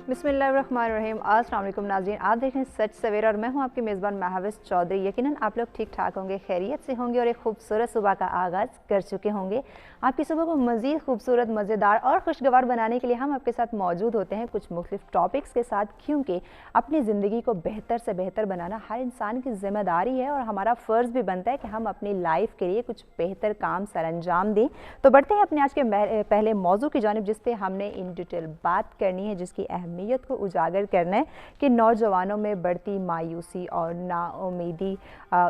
बिस्मिल्लाहिर्रहमानिर्रहीम। अस्सलाम वालेकुम नाज़रीन, आप देख रहे हैं सच सवेरा और मैं हूं आपकी मेज़बान महविस चौधरी। यकीनन आप लोग ठीक ठाक होंगे, खैरियत से होंगे और एक खूबसूरत सुबह का आगाज़ कर चुके होंगे। आपकी सुबह को मज़ीद खूबसूरत, मज़ेदार और खुशगवार बनाने के लिए हम आपके साथ मौजूद होते हैं कुछ मुख्तलिफ टॉपिक्स के साथ, क्योंकि अपनी ज़िंदगी को बेहतर से बेहतर बनाना हर इंसान की ज़िम्मेदारी है और हमारा फ़र्ज़ भी बनता है कि हम अपनी लाइफ के लिए कुछ बेहतर काम सर अंजाम दें। तो बढ़ते हैं अपने आज के पहले मौजू की जानिब, जिस पे हमने इन डिटेल बात करनी है, जिसकी अहमियत को उजागर करना है कि नौजवानों में बढ़ती मायूसी और नाउमीदी,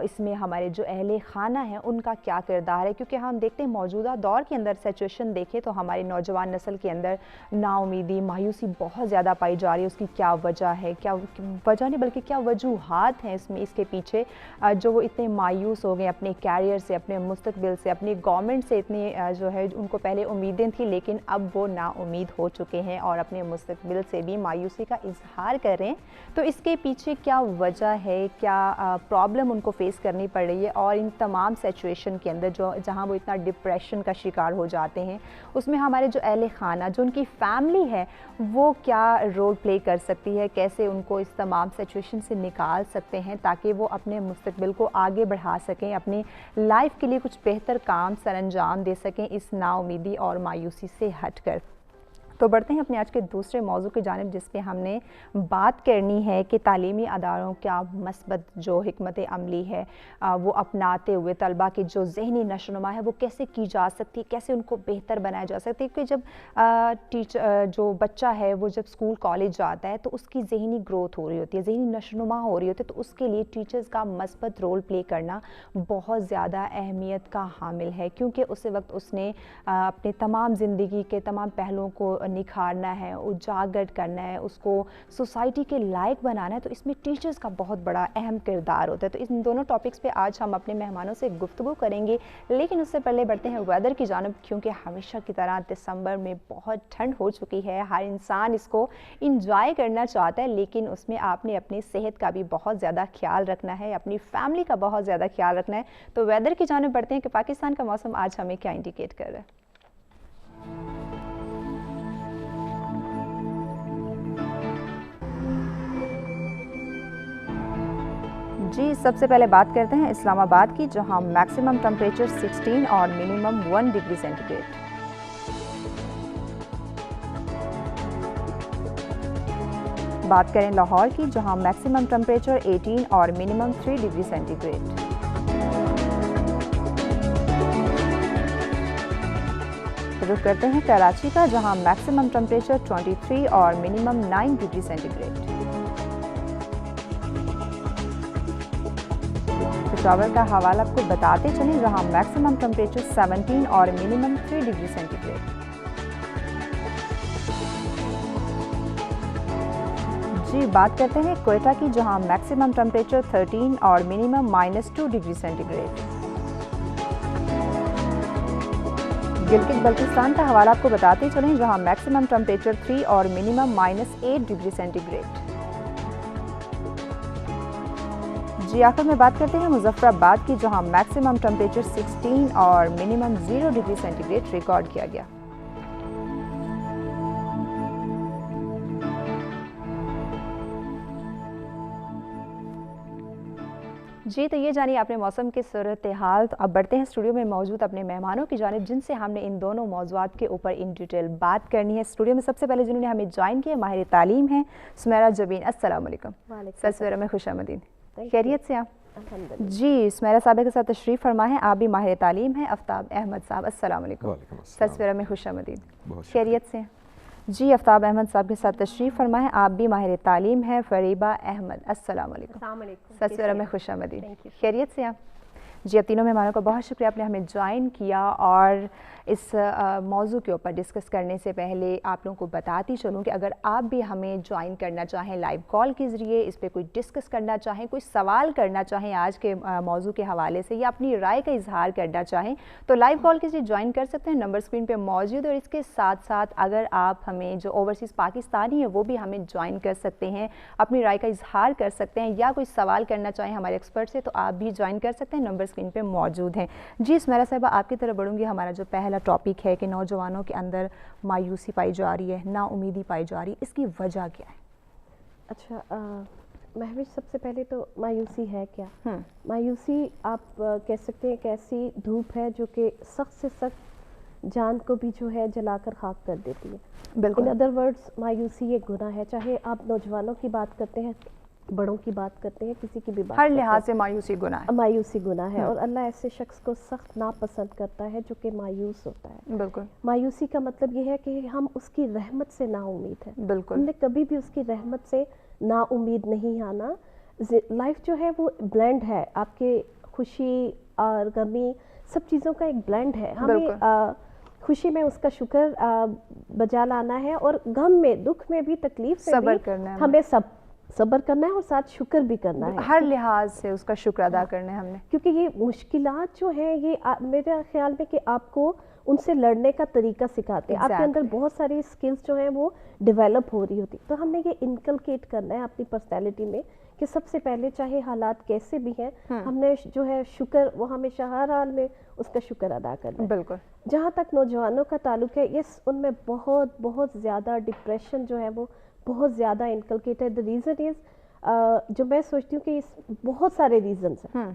इसमें हमारे जो अहले खाना है उनका क्या किरदार है। क्योंकि हम देखते हैं मौजूदा दौर के अंदर सिचुएशन देखें तो हमारी नौजवान नस्ल के अंदर नाउमीदी, मायूसी बहुत ज़्यादा पाई जा रही है। उसकी क्या वजह है, क्या वजह नहीं बल्कि क्या वजूहात हैं इसके पीछे, जो वो इतने मायूस हो गए अपने कैरियर से, अपने मुस्तकबिल से, अपनी गवर्नमेंट से इतनी जो है उनको पहले उम्मीदें थी लेकिन अब वो नाउमीद हो चुके हैं और अपने मुस्तकबिल से भी मायूसी का इजहार कर रहे हैं। तो इसके पीछे क्या वजह है, क्या प्रॉब्लम उनको फेस करनी पड़ रही है, और इन तमाम सिचुएशन के अंदर जो जहां वो इतना डिप्रेशन का शिकार हो जाते हैं, उसमें हमारे जो अहले खाना, जो उनकी फैमिली है, वो क्या रोल प्ले कर सकती है, कैसे उनको इस तमाम सिचुएशन से निकाल सकते हैं ताकि वो अपने मुस्तकबिल को आगे बढ़ा सकें, अपनी लाइफ के लिए कुछ बेहतर काम सर अंजाम दे सकें इस नाउमीदी और मायूसी से हटकर। तो बढ़ते हैं अपने आज के दूसरे मौजू की जानिब, जिस पे हमने बात करनी है कि तालीमी अदारों का मस्बत जो हिकमत अमली है वो अपनाते हुए तलबा की जो ज़हनी नशोनुमा है वो कैसे की जा सकती है, कैसे उनको बेहतर बनाया जा सकता है। क्योंकि जब जो बच्चा है वो जब स्कूल कॉलेज जाता है तो उसकी ज़हनी ग्रोथ हो रही होती है, ज़हनी नशोनुमा हो रही होती है, तो उसके लिए टीचर्स का मस्बत रोल प्ले करना बहुत ज़्यादा अहमियत का हामिल है। क्योंकि उस वक्त उसने अपने तमाम ज़िंदगी के तमाम पहलुओं को निखारना है, उजागर करना है, उसको सोसाइटी के लायक बनाना है, तो इसमें टीचर्स का बहुत बड़ा अहम किरदार होता है। तो इन दोनों टॉपिक्स पे आज हम अपने मेहमानों से गुफ्तगू करेंगे, लेकिन उससे पहले बढ़ते हैं वेदर की जानिब। क्योंकि हमेशा की तरह दिसंबर में बहुत ठंड हो चुकी है, हर इंसान इसको इंजॉय करना चाहता है, लेकिन उसमें आपने अपनी सेहत का भी बहुत ज़्यादा ख्याल रखना है, अपनी फैमिली का बहुत ज़्यादा ख्याल रखना है। तो वेदर की जानिब बढ़ते हैं कि पाकिस्तान का मौसम आज हमें क्या इंडिकेट कर रहा है। जी, सबसे पहले बात करते हैं इस्लामाबाद की, जहां मैक्सिमम टेम्परेचर 16 और मिनिमम 1 डिग्री सेंटीग्रेड। बात करें लाहौर की, जहां मैक्सिमम टेम्परेचर 18 और मिनिमम 3 डिग्री सेंटीग्रेड। रुक करते हैं कराची का, जहां मैक्सिमम टेम्परेचर 23 और मिनिमम 9 डिग्री सेंटीग्रेड। पेशावर का हवाला आपको बताते चलें, जहां मैक्सिमम टेम्परेचर 17 और मिनिमम 3 डिग्री सेंटीग्रेड। जी, बात करते हैं क्वेटा की, जहां मैक्सिमम टेम्परेचर 13 और minimum -2 degree centigrade. Gilgit Baltistan का हवाला आपको बताते चलें, जहां मैक्सिमम टेम्परेचर 3 और मिनिमम -8 डिग्री सेंटीग्रेड। जी, आखिर में बात करते हैं मुजफ्फराबाद की, जहां मैक्सिमम टेम्परेचर 16 और मिनिमम 0 डिग्री सेंटीग्रेड रिकॉर्ड किया गया। जी, तो ये जानिए आपने मौसम की सूरत हाल। तो अब बढ़ते हैं स्टूडियो में मौजूद अपने मेहमानों की जानिब, जिनसे हमने इन दोनों मौज़ूआत के ऊपर इन डिटेल बात करनी है। स्टूडियो में सबसे पहले जिन्होंने हमें ज्वाइन किया माहिर तालीम है सुमेरा जबीन। अस्सलाम वालेकुम। सर सवेरा में खुशामदीद, खैरियत से आप? जी, सुमेरा साहब के साथ तशरीफ़ फरमा है, आप भी माहिर तालीम हैं आफ्ताब अहमद साहब। अस्सलाम वालेकुम। सर सवेरा में खुशामदीद, खैरियत से? जी, आफ्ताब अहमद साहब के साथ तशरीफ़ फरमा है, आप भी माहिर तालीम हैं फरीबा अहमद। अस्सलाम वालेकुम। सर सवेरा में खुशामदीद, खैरियत से आप? जी, अब तीनों मेहमानों का बहुत शुक्रिया, आपने हमें ज्वाइन किया। और इस मौजू के ऊपर डिस्कस करने से पहले आप लोगों को बताती चलूँ कि अगर आप भी हमें ज्वाइन करना चाहें लाइव कॉल के ज़रिए, इस पर कोई डिस्कस करना चाहें, कोई सवाल करना चाहें आज के मौजू के हवाले से, या अपनी राय का इजहार करना चाहें, तो लाइव कॉल के ज़रिए ज्वाइन कर सकते हैं। नंबर स्क्रीन पर मौजूद है। और इसके साथ साथ अगर आप हमें जो ओवरसीज़ पाकिस्तानी है वो भी हमें ज्वाइन कर सकते हैं, अपनी राय का इजहार कर सकते हैं, या कोई सवाल करना चाहें हमारे एक्सपर्ट से, तो आप भी ज्वाइन कर सकते हैं। नंबर स्क्रीन पे मौजूद हैं। जी, सुमेरा साहिबा आपकी तरफ बढ़ूंगी। हमारा जो पहला میرا ٹاپک ہے کہ نوجوانوں کے اندر مایوسی پائی جا رہی ہے، نا امیدی پائی جا رہی ہے، اس کی وجہ کیا ہے؟ اچھا مہوش، سب سے پہلے تو مایوسی ہے کیا؟ مایوسی آپ کہہ سکتے ہیں ایک ایسی دھوپ ہے جو کہ سخت سے سخت جان کو بھی جو ہے جلا کر خاک کر دیتی ہے۔ بالکل۔ ان ادر ورڈز مایوسی ایک گناہ ہے، چاہے آپ نوجوانوں کی بات کرتے ہیں، بڑوں کی بات کرتے ہیں، کسی کی بھی بات ہر کرتے ہیں، لحاظ سے مایوسی گناہ ہے۔ مایوسی گناہ ہے، اور اللہ ایسے شخص کو سخت ناپسند کرتا ہے جو کہ مایوس ہوتا ہے۔ بالکل۔ مایوسی کا مطلب یہ ہے کہ ہم اس کی رحمت سے نا امید ہیں۔ بالکل۔ ہم نے کبھی بھی اس کی رحمت سے نا امید نہیں آنا۔ لائف جو ہے وہ بلینڈ ہے، آپ کے خوشی اور غمی سب چیزوں کا ایک بلینڈ ہے۔ ہمیں خوشی میں اس کا شکر بجا لانا ہے، اور غم میں، دکھ میں بھی، تکلیف میں بھی ہمیں صبر کرنا ہے اور ساتھ شکر بھی کرنا ہے۔ ہر لحاظ سے اس کا شکر ادا کرنا ہے ہم نے، کیونکہ یہ مشکلات جو ہیں یہ میرے خیال میں کہ آپ کو ان سے لڑنے کا طریقہ سکھاتے ہیں۔ آپ کے اندر بہت ساری سکلز جو ہیں وہ ڈیولپ ہو رہی ہوتی، تو ہم نے یہ انکلکیٹ کرنا ہے اپنی پرسنالٹی میں کہ سب سے پہلے چاہے حالات کیسے بھی ہیں، ہم نے جو ہے شکر، وہ ہمیشہ ہر حال میں اس کا شکر ادا کرنا ہے۔ بالکل۔ جہاں تک نوجوانوں کا تعلق ہے، ان میں بہت بہت زیادہ ڈپریشن جو ہے وہ بہت زیادہ انکلکیٹ ہے۔ ریزن از، جو میں سوچتی ہوں کہ بہت سارے ریزنس ہیں،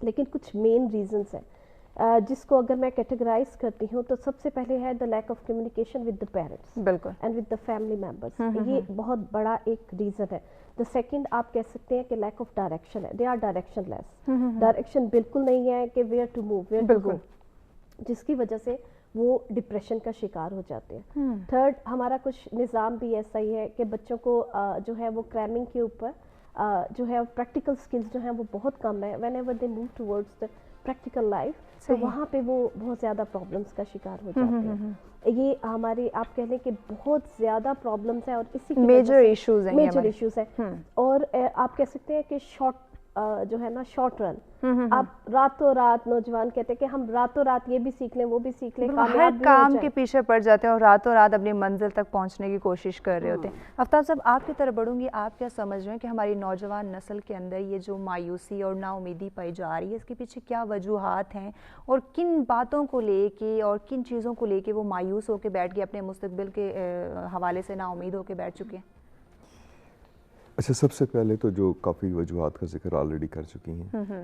لیکن کچھ مین ریزنس ہیں جس کو اگر میں کیٹیگرائز کرتی ہوں تو سب سے پہلے ہے the lack of communication with the parents and with the family members. یہ بہت بڑا ایک ریزن ہے۔ دا سیکنڈ آپ کہہ سکتے ہیں کہ لیک آف ڈائریکشن ہے، they are directionless, direction بالکل نہیں ہے کہ where to move, where to go, جس کی وجہ سے وہ ڈپریشن کا شکار ہو جاتے ہیں۔ تھرڈ، ہمارا کچھ نظام بھی ایسا ہی ہے کہ بچوں کو جو ہے وہ کریمنگ کے اوپر جو ہے پریکٹیکل سکلز جو ہیں وہ بہت کم ہے۔ When ever they move towards the practical life, تو وہاں پہ وہ بہت زیادہ پرابلمس کا شکار ہو جاتے ہیں۔ یہ ہمارے آپ کہہ لیں کہ بہت زیادہ پرابلمس ہیں، اور اسی کی میجر ایشوز ہیں۔ اور آپ کہہ سکتے ہیں کہ شارٹ جو ہے نا، شارٹ رن، آپ راتوں رات نوجوان کہتے ہیں کہ ہم راتوں رات یہ بھی سیکھ لیں، وہ بھی سیکھ لیں، ہر کام کے پیچھے پڑ جاتے ہیں اور راتوں رات اپنی منزل تک پہنچنے کی کوشش کر رہے ہوتے ہیں۔ آفتاب صاحب، آپ کی طرف بڑھوں گی، آپ کیا سمجھ رہے ہیں کہ ہماری نوجوان نسل کے اندر یہ جو مایوسی اور نا امیدی پائی جا رہی ہے، اس کے پیچھے کیا وجوہات ہیں، اور کن باتوں کو لے کے اور کن چیزوں کو لے کے وہ مایوس ہو کے بیٹھ گئے، اپنے مستقبل کے حوالے سے نا امید ہو کے بیٹھ چکے ہیں؟ اچھا، سب سے پہلے تو جو کافی وجوہات کا ذکر آلریڈی کر چکی ہیں،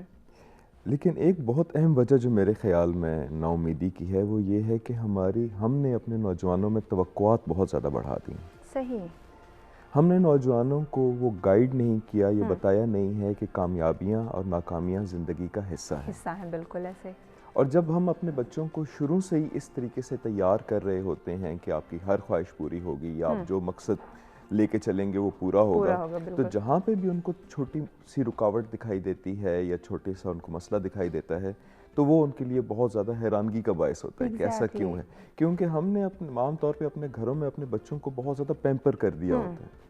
لیکن ایک بہت اہم وجہ جو میرے خیال میں نا امیدی کی ہے وہ یہ ہے کہ ہم نے اپنے نوجوانوں میں توقعات بہت زیادہ بڑھا دی ہیں۔ صحیح۔ ہم نے نوجوانوں کو وہ گائیڈ نہیں کیا، یہ بتایا نہیں ہے کہ کامیابیاں اور ناکامیاں زندگی کا حصہ ہیں۔ بالکل ایسے۔ اور جب ہم اپنے بچوں کو شروع سے ہی اس طریقے سے تیار کر رہے ہوتے ہیں کہ آپ کی ہر خواہش پوری ہوگی، یا آپ جو مقصد لے کے چلیں گے وہ پورا ہوگا، تو جہاں پہ بھی ان کو چھوٹی سی رکاوٹ دکھائی دیتی ہے یا چھوٹے سا ان کو مسئلہ دکھائی دیتا ہے، تو وہ ان کے لیے بہت زیادہ حیرانگی کا باعث ہوتا ہے کہ ایسا کیوں ہے، کیونکہ ہم نے عام طور پہ اپنے گھروں میں اپنے بچوں کو بہت زیادہ پیمپر کر دیا ہوتا ہے،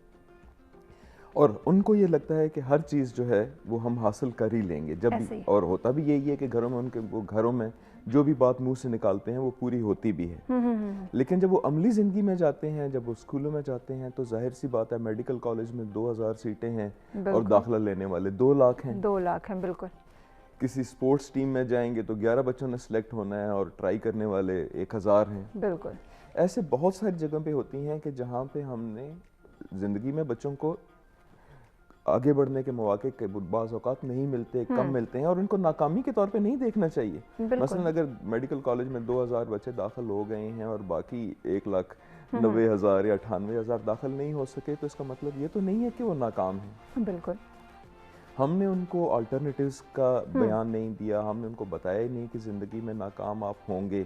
اور ان کو یہ لگتا ہے کہ ہر چیز جو ہے وہ ہم حاصل کر ہی لیں گے، اور ہوتا بھی یہی ہے کہ گھروں میں جو بھی بات منہ سے نکالتے ہیں وہ پوری ہوتی بھی ہے۔ لیکن جب وہ عملی زندگی میں جاتے ہیں، جب وہ اسکولوں میں جاتے ہیں، تو ظاہر سی بات ہے میڈیکل کالج میں 2000 سیٹیں ہیں اور داخلہ لینے والے 2 لاکھ ہیں۔ 2 لاکھ ہیں، بالکل۔ کسی سپورٹس ٹیم میں جائیں گے تو 11 بچوں نے سلیکٹ ہونا ہے اور ٹرائی کرنے والے 1000 ہیں۔ بالکل۔ ایسے بہت ساری جگہ پہ ہوتی ہیں کہ جہاں پہ ہم نے زندگی میں بچوں کو آگے بڑھنے کے مواقع کے بعض اوقات نہیں ملتے، کم ملتے ہیں، اور ان کو ناکامی کے طور پہ نہیں دیکھنا چاہیے۔ مثلا اگر میڈیکل کالج میں 2000 بچے داخل ہو گئے ہیں اور باقی 1,90,000 یا 98,000 داخل نہیں ہو سکے، تو اس کا مطلب یہ تو نہیں ہے کہ وہ ناکام ہیں۔ بالکل۔ ہم نے ان کو آلٹرنیٹیوز کا بیان نہیں دیا، ہم نے ان کو بتایا ہی نہیں کہ زندگی میں ناکام آپ ہوں گے،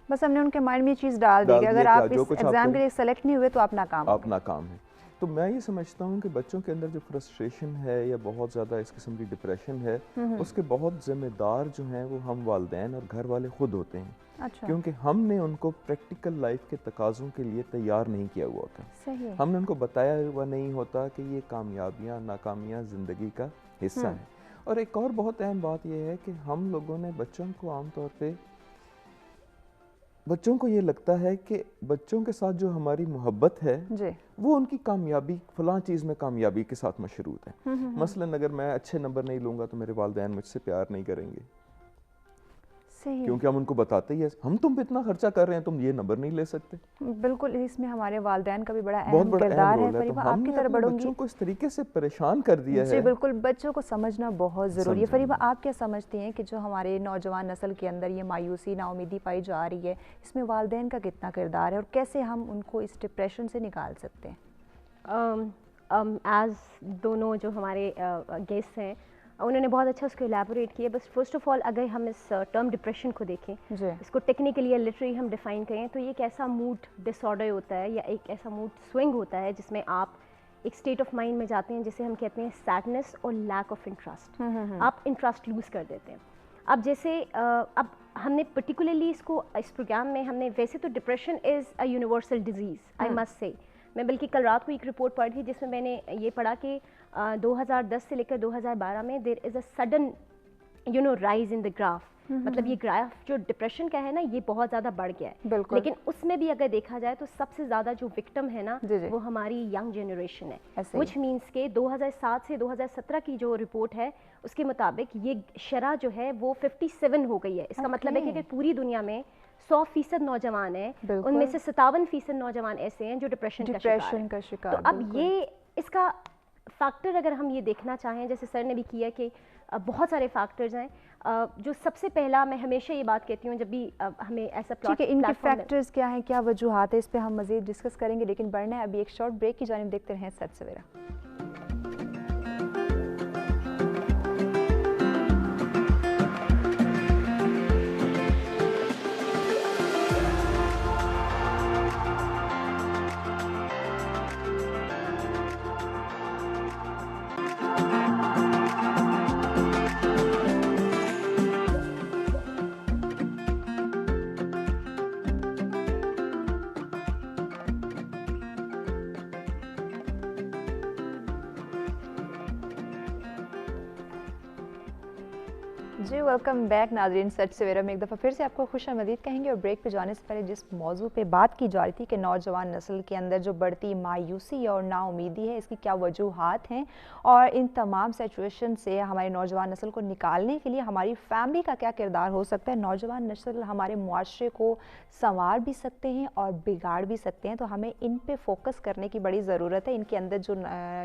بس ہم نے ان کے مائنڈ میں یہ چیز ڈال دی کہ اگر آپ اس ایگزام کے لیے سلیکٹ نہیں ہوئے تو آپ ناکام ہیں۔ تو میں یہ سمجھتا ہوں کہ بچوں کے اندر جو فرسٹریشن ہے یا بہت زیادہ اس قسم کی ڈپریشن ہے، اس کے بہت ذمہ دار جو ہیں وہ ہم والدین اور گھر والے خود ہوتے ہیں، کیونکہ ہم نے ان کو پریکٹیکل لائف کے تقاضوں کے لیے تیار نہیں کیا ہوا ہوتا، ہم نے ان کو بتایا ہوا نہیں ہوتا کہ یہ کامیابیاں ناکامیاں زندگی کا حصہ ہیں۔ اور ایک اور بہت اہم بات یہ ہے کہ ہم لوگوں نے بچوں کو عام طور پہ بچوں کو یہ لگتا ہے کہ بچوں کے ساتھ جو ہماری محبت ہے وہ ان کی کامیابی فلاں چیز میں کامیابی کے ساتھ مشروط ہے۔ مثلا اگر میں اچھے نمبر نہیں لوں گا تو میرے والدین مجھ سے پیار نہیں کریں گے، क्योंकि हम उनको बताते ही है हम तुम पे इतना खर्चा कर रहे हैं, तुम ये नंबर नहीं ले सकते। बिल्कुल, इसमें हमारे वालिदैन का भी बड़ा अहम किरदार है। फरीबा, आपकी तरफ बढ़ूंगी। बच्चों को इस तरीके से परेशान कर दिया है। जी बिल्कुल, बच्चों को समझना बहुत ज़रूरी है। फरीबा, आप क्या समझती हैं कि जो हमारे नौजवान नस्ल के अंदर ये मायूसी, नाउमीदी पाई जा रही है, इसमें वालिदैन का कितना किरदार है और कैसे हम उनको इस डिप्रेशन से निकाल सकते हैं? एज दोनों जो हमारे गेस्ट हैं उन्होंने बहुत अच्छा उसको एलैबोरेट किया। बस फर्स्ट ऑफ ऑल अगर हम इस टर्म डिप्रेशन को देखें, इसको टेक्निकली या लिटरली हम डिफ़ाइन करें, तो ये एक ऐसा मूड डिसऑर्डर होता है या एक ऐसा मूड स्विंग होता है जिसमें आप एक स्टेट ऑफ माइंड में जाते हैं जिसे हम कहते हैं सैडनेस और लैक ऑफ इंटरेस्ट। आप इंटरेस्ट लूज़ कर देते हैं। अब जैसे अब हमने पर्टिकुलरली इसको इस प्रोग्राम में हमने, वैसे तो depression is a universal disease, I must say. मैं बल्कि कल रात को एक रिपोर्ट पढ़ी थी जिसमें मैंने ये पढ़ा कि 2010 से लेकर 2012 में there is a sudden rise in the graph. मतलब ये ग्राफ जो डिप्रेशन का है ना, ये बहुत ज़्यादा बढ़ गया है। लेकिन उसमें भी अगर देखा जाए तो सबसे ज़्यादा जो विक्टिम है ना, वो हमारी यंग जनरेशन है। विच मीन्स के 2007 से 2017 की जो रिपोर्ट है उसके मुताबिक ये शरह जो है वो 57 हो गई है। इसका मतलब है कि अगर पूरी दुनिया में 100% नौजवान है, उनमें से 57% नौजवान ऐसे हैं जो डिप्रेशन का शिकार। तो अब ये इसका फैक्टर अगर हम ये देखना चाहें, जैसे सर ने भी किया कि बहुत सारे फैक्टर्स हैं। जो सबसे पहला, मैं हमेशा ये बात कहती हूँ जब भी हमें ऐसा ठीक है, इनके फैक्टर्स क्या हैं, क्या वजूहात है, इस पे हम मज़ीद डिस्कस करेंगे, लेकिन बढ़ना है अभी एक शॉर्ट ब्रेक की जानिब। देखते रहें सच सवेरा। जी वेलकम बैक नाज़रीन, सच सवेरा में एक दफ़ा फिर से आपको खुशामदीद कहेंगे। और ब्रेक पे जाने से पहले जिस मौजू पे बात की जा रही थी कि नौजवान नस्ल के अंदर जो बढ़ती मायूसी और नाउमीदी है, इसकी क्या वजूहात हैं और इन तमाम सिचुएशन से हमारे नौजवान नस्ल को निकालने के लिए हमारी फैमिली का क्या किरदार हो सकता है। नौजवान नस्ल हमारे मुआशरे को संवार भी सकते हैं और बिगाड़ भी सकते हैं, तो हमें इन पे फोकस करने की बड़ी ज़रूरत है। इनके अंदर जो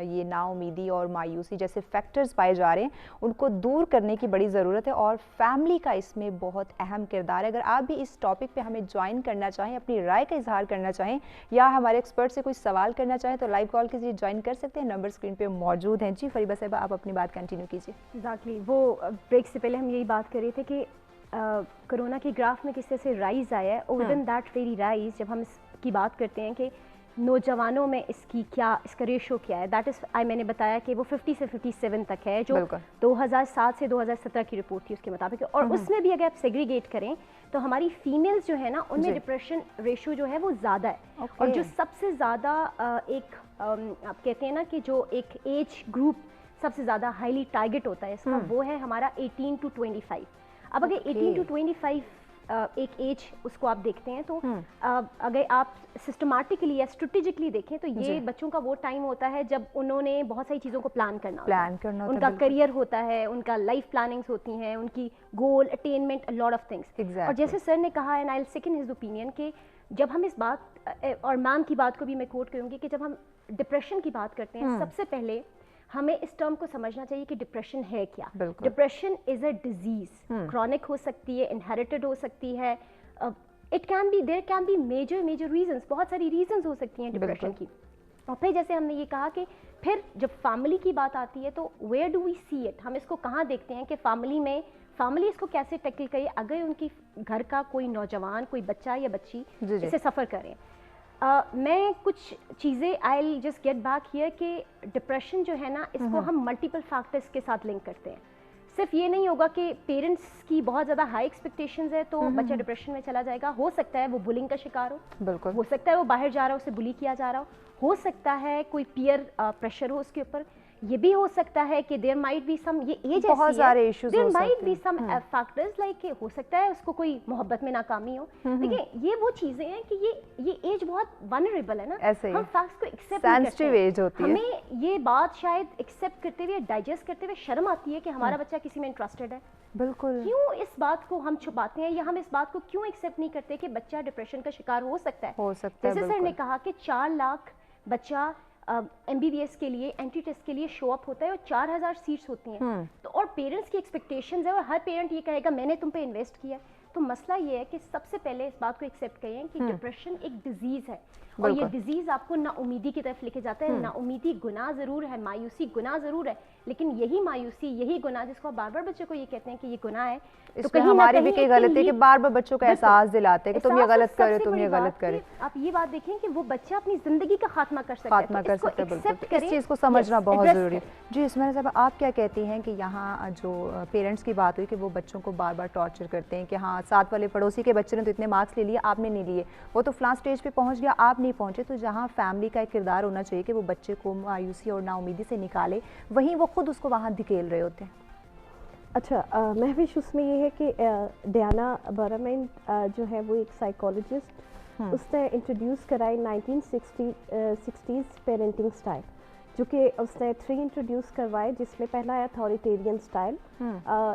ये नाउमीदी और मायूसी जैसे फैक्टर्स पाए जा रहे हैं, उनको दूर करने की बड़ी ज़रूरत है और फैमिली का इसमें बहुत अहम किरदार है। अगर आप भी इस टॉपिक पे हमें ज्वाइन करना चाहें, अपनी राय का इजहार करना चाहें या हमारे एक्सपर्ट से कोई सवाल करना चाहें, तो लाइव कॉल के जरिए ज्वाइन कर सकते हैं। नंबर स्क्रीन पे मौजूद हैं। जी फरीबा साहिबा, आप अपनी बात कंटिन्यू कीजिए। एग्जैक्टली, वो ब्रेक से पहले हम यही बात कर रहे थे कि कोरोना के ग्राफ में किस तरह से राइज आया है। With in that very rise, जब हम इसकी बात करते हैं कि नौजवानों में इसका रेशो क्या है, दैट इज़ मैंने बताया कि वो 50 से 57 तक है, जो 2007 से 2017 की रिपोर्ट थी उसके मुताबिक। और उसमें भी अगर आप सेग्रीगेट करें तो हमारी फीमेल्स जो है ना, उनमें डिप्रेशन रेशो जो है वो ज़्यादा है। और जो सबसे ज़्यादा आप कहते हैं ना कि जो एक एज ग्रुप सबसे ज़्यादा हाईली टारगेट होता है इसका, वो है हमारा 18 to 25। अब अगर 18 to 25 एक एज उसको आप देखते हैं तो अगर आप सिस्टमैटिकली या स्ट्रेटेजिकली देखें तो ये बच्चों का वो टाइम होता है जब उन्होंने बहुत सारी चीज़ों को प्लान करना उनका करियर होता है, उनका लाइफ प्लानिंग्स होती हैं, उनकी goal attainment, a lot of things. और जैसे सर ने कहा है, I will second his opinion, कि जब हम इस बात और मैम की बात को भी मैं कोट करूँगी कि जब हम डिप्रेशन की बात करते हैं, सबसे पहले हमें इस टर्म को समझना चाहिए कि डिप्रेशन है क्या। Depression is a disease, chronic हो सकती है, इनहेरिटेड हो सकती है, it can be, there can be major reasons, बहुत सारी रीजंस हो सकती हैं डिप्रेशन की। और फिर जैसे हमने ये कहा कि फिर जब फैमिली की बात आती है तो where do we see it, हम इसको कहाँ देखते हैं कि फैमिली इसको कैसे टैकल करे अगर उनकी घर का कोई नौजवान, कोई बच्चा या बच्ची इसे सफ़र करें। मैं कुछ चीज़ें, I will just get back here, कि डिप्रेशन जो है ना, इसको हम मल्टीपल फैक्टर्स के साथ लिंक करते हैं। सिर्फ ये नहीं होगा कि पेरेंट्स की बहुत ज़्यादा हाई एक्सपेक्टेशंस है तो बच्चा डिप्रेशन में चला जाएगा। हो सकता है वो बुलिंग का शिकार हो, बिल्कुल हो सकता है वो बाहर जा रहा हो, उसे बुली किया जा रहा हो सकता है कोई पीयर प्रेशर हो उसके ऊपर, یہ بھی ہو سکتا ہے کہ دیر مائٹ بی سم, یہ ایج بہت سارے issues there might be some factors like کہ ہو سکتا ہے اس کو کوئی محبت میں ناکامی ہو. دیکھیں یہ وہ چیزیں ہیں کہ یہ ایج بہت ونریبل ہے نا, ہم فیکٹس کو ایکسیپٹ نہیں کرتے. ہمیں یہ بات شاید ایکسیپٹ کرتے ہوئے, ڈائجسٹ کرتے ہوئے شرم آتی ہے کہ ہمارا بچہ کسی میں انٹرسٹڈ ہے. بالکل, کیوں اس بات کو ہم چھپاتے ہیں یا ہم اس بات کو کیوں ایکسیپٹ نہیں کرتے کہ بچہ ڈپریشن کا شکار ہو سکتا ہے. جیسے سر نے کہا کہ 4 لاکھ بچہ ایم بی بی ایس کے لیے اینٹی ٹیسٹ کے لیے شو اپ ہوتا ہے اور 4000 سیٹس ہوتی ہیں, تو اور پیرنٹس کی ایکسپیکٹیشنز ہے اور ہر پیرنٹ یہ کہے گا میں نے تم پہ انویسٹ کیا. تو مسئلہ یہ ہے کہ سب سے پہلے اس بات کو ایکسیپٹ کریں کہ ڈپریشن ایک ڈیزیز ہے اور یہ ڈیزیز آپ کو نا امیدی کی طرف لے کے جاتا ہے. نا امیدی گناہ ضرور ہے, مایوسی گناہ ضرور ہے, لیکن یہی مایوسی, یہی گناہ جس کو آپ بار بار بچوں کو یہ کہتے ہیں کہ یہ گناہ ہے, تو کہیں ہماری بھی کئی غلطی ہے کہ بار بار بچوں کو احساس دلاتے ہیں کہ تم یہ غلط کرے, تم یہ غلط کرے. آپ یہ بات دیکھیں کہ وہ بچہ اپنی زندگی کا خاتمہ کر سکتا ہے, بالکل اس چیز کو سمجھنا بہت ضروری ہے. جی عثمانیہ صاحب, آپ کیا کہتی ہیں کہ یہاں جو پیرنٹس کی بات ہوئی کہ وہ بچوں کو بار بار ٹارچر کرتے ہیں کہ ہاں ساتھ والے پڑوسی کے بچے نے تو اتنے مارکس لے لیے, آپ نے نہیں لیے, وہ تو فلاں اسٹیج پہ پہنچ گیا, آپ نہیں پہنچے. تو جہاں فیملی کا ایک کردار ہونا چاہیے کہ وہ بچے کو مایوسی اور نا امیدی سے نکالے, وہیں وہ خود اس کو وہاں دھکیل رہے ہوتے ہیں. اچھا, مہوش اس میں یہ ہے کہ ڈیانا برامین جو ہے وہ ایک سائیکالوجسٹ, اس نے انٹروڈیوس کرائی 1960s پیرنٹنگ اسٹائل, جو کہ اس نے 3 انٹروڈیوس کروائے, جس میں پہلا ہے اتھارٹیرین اسٹائل.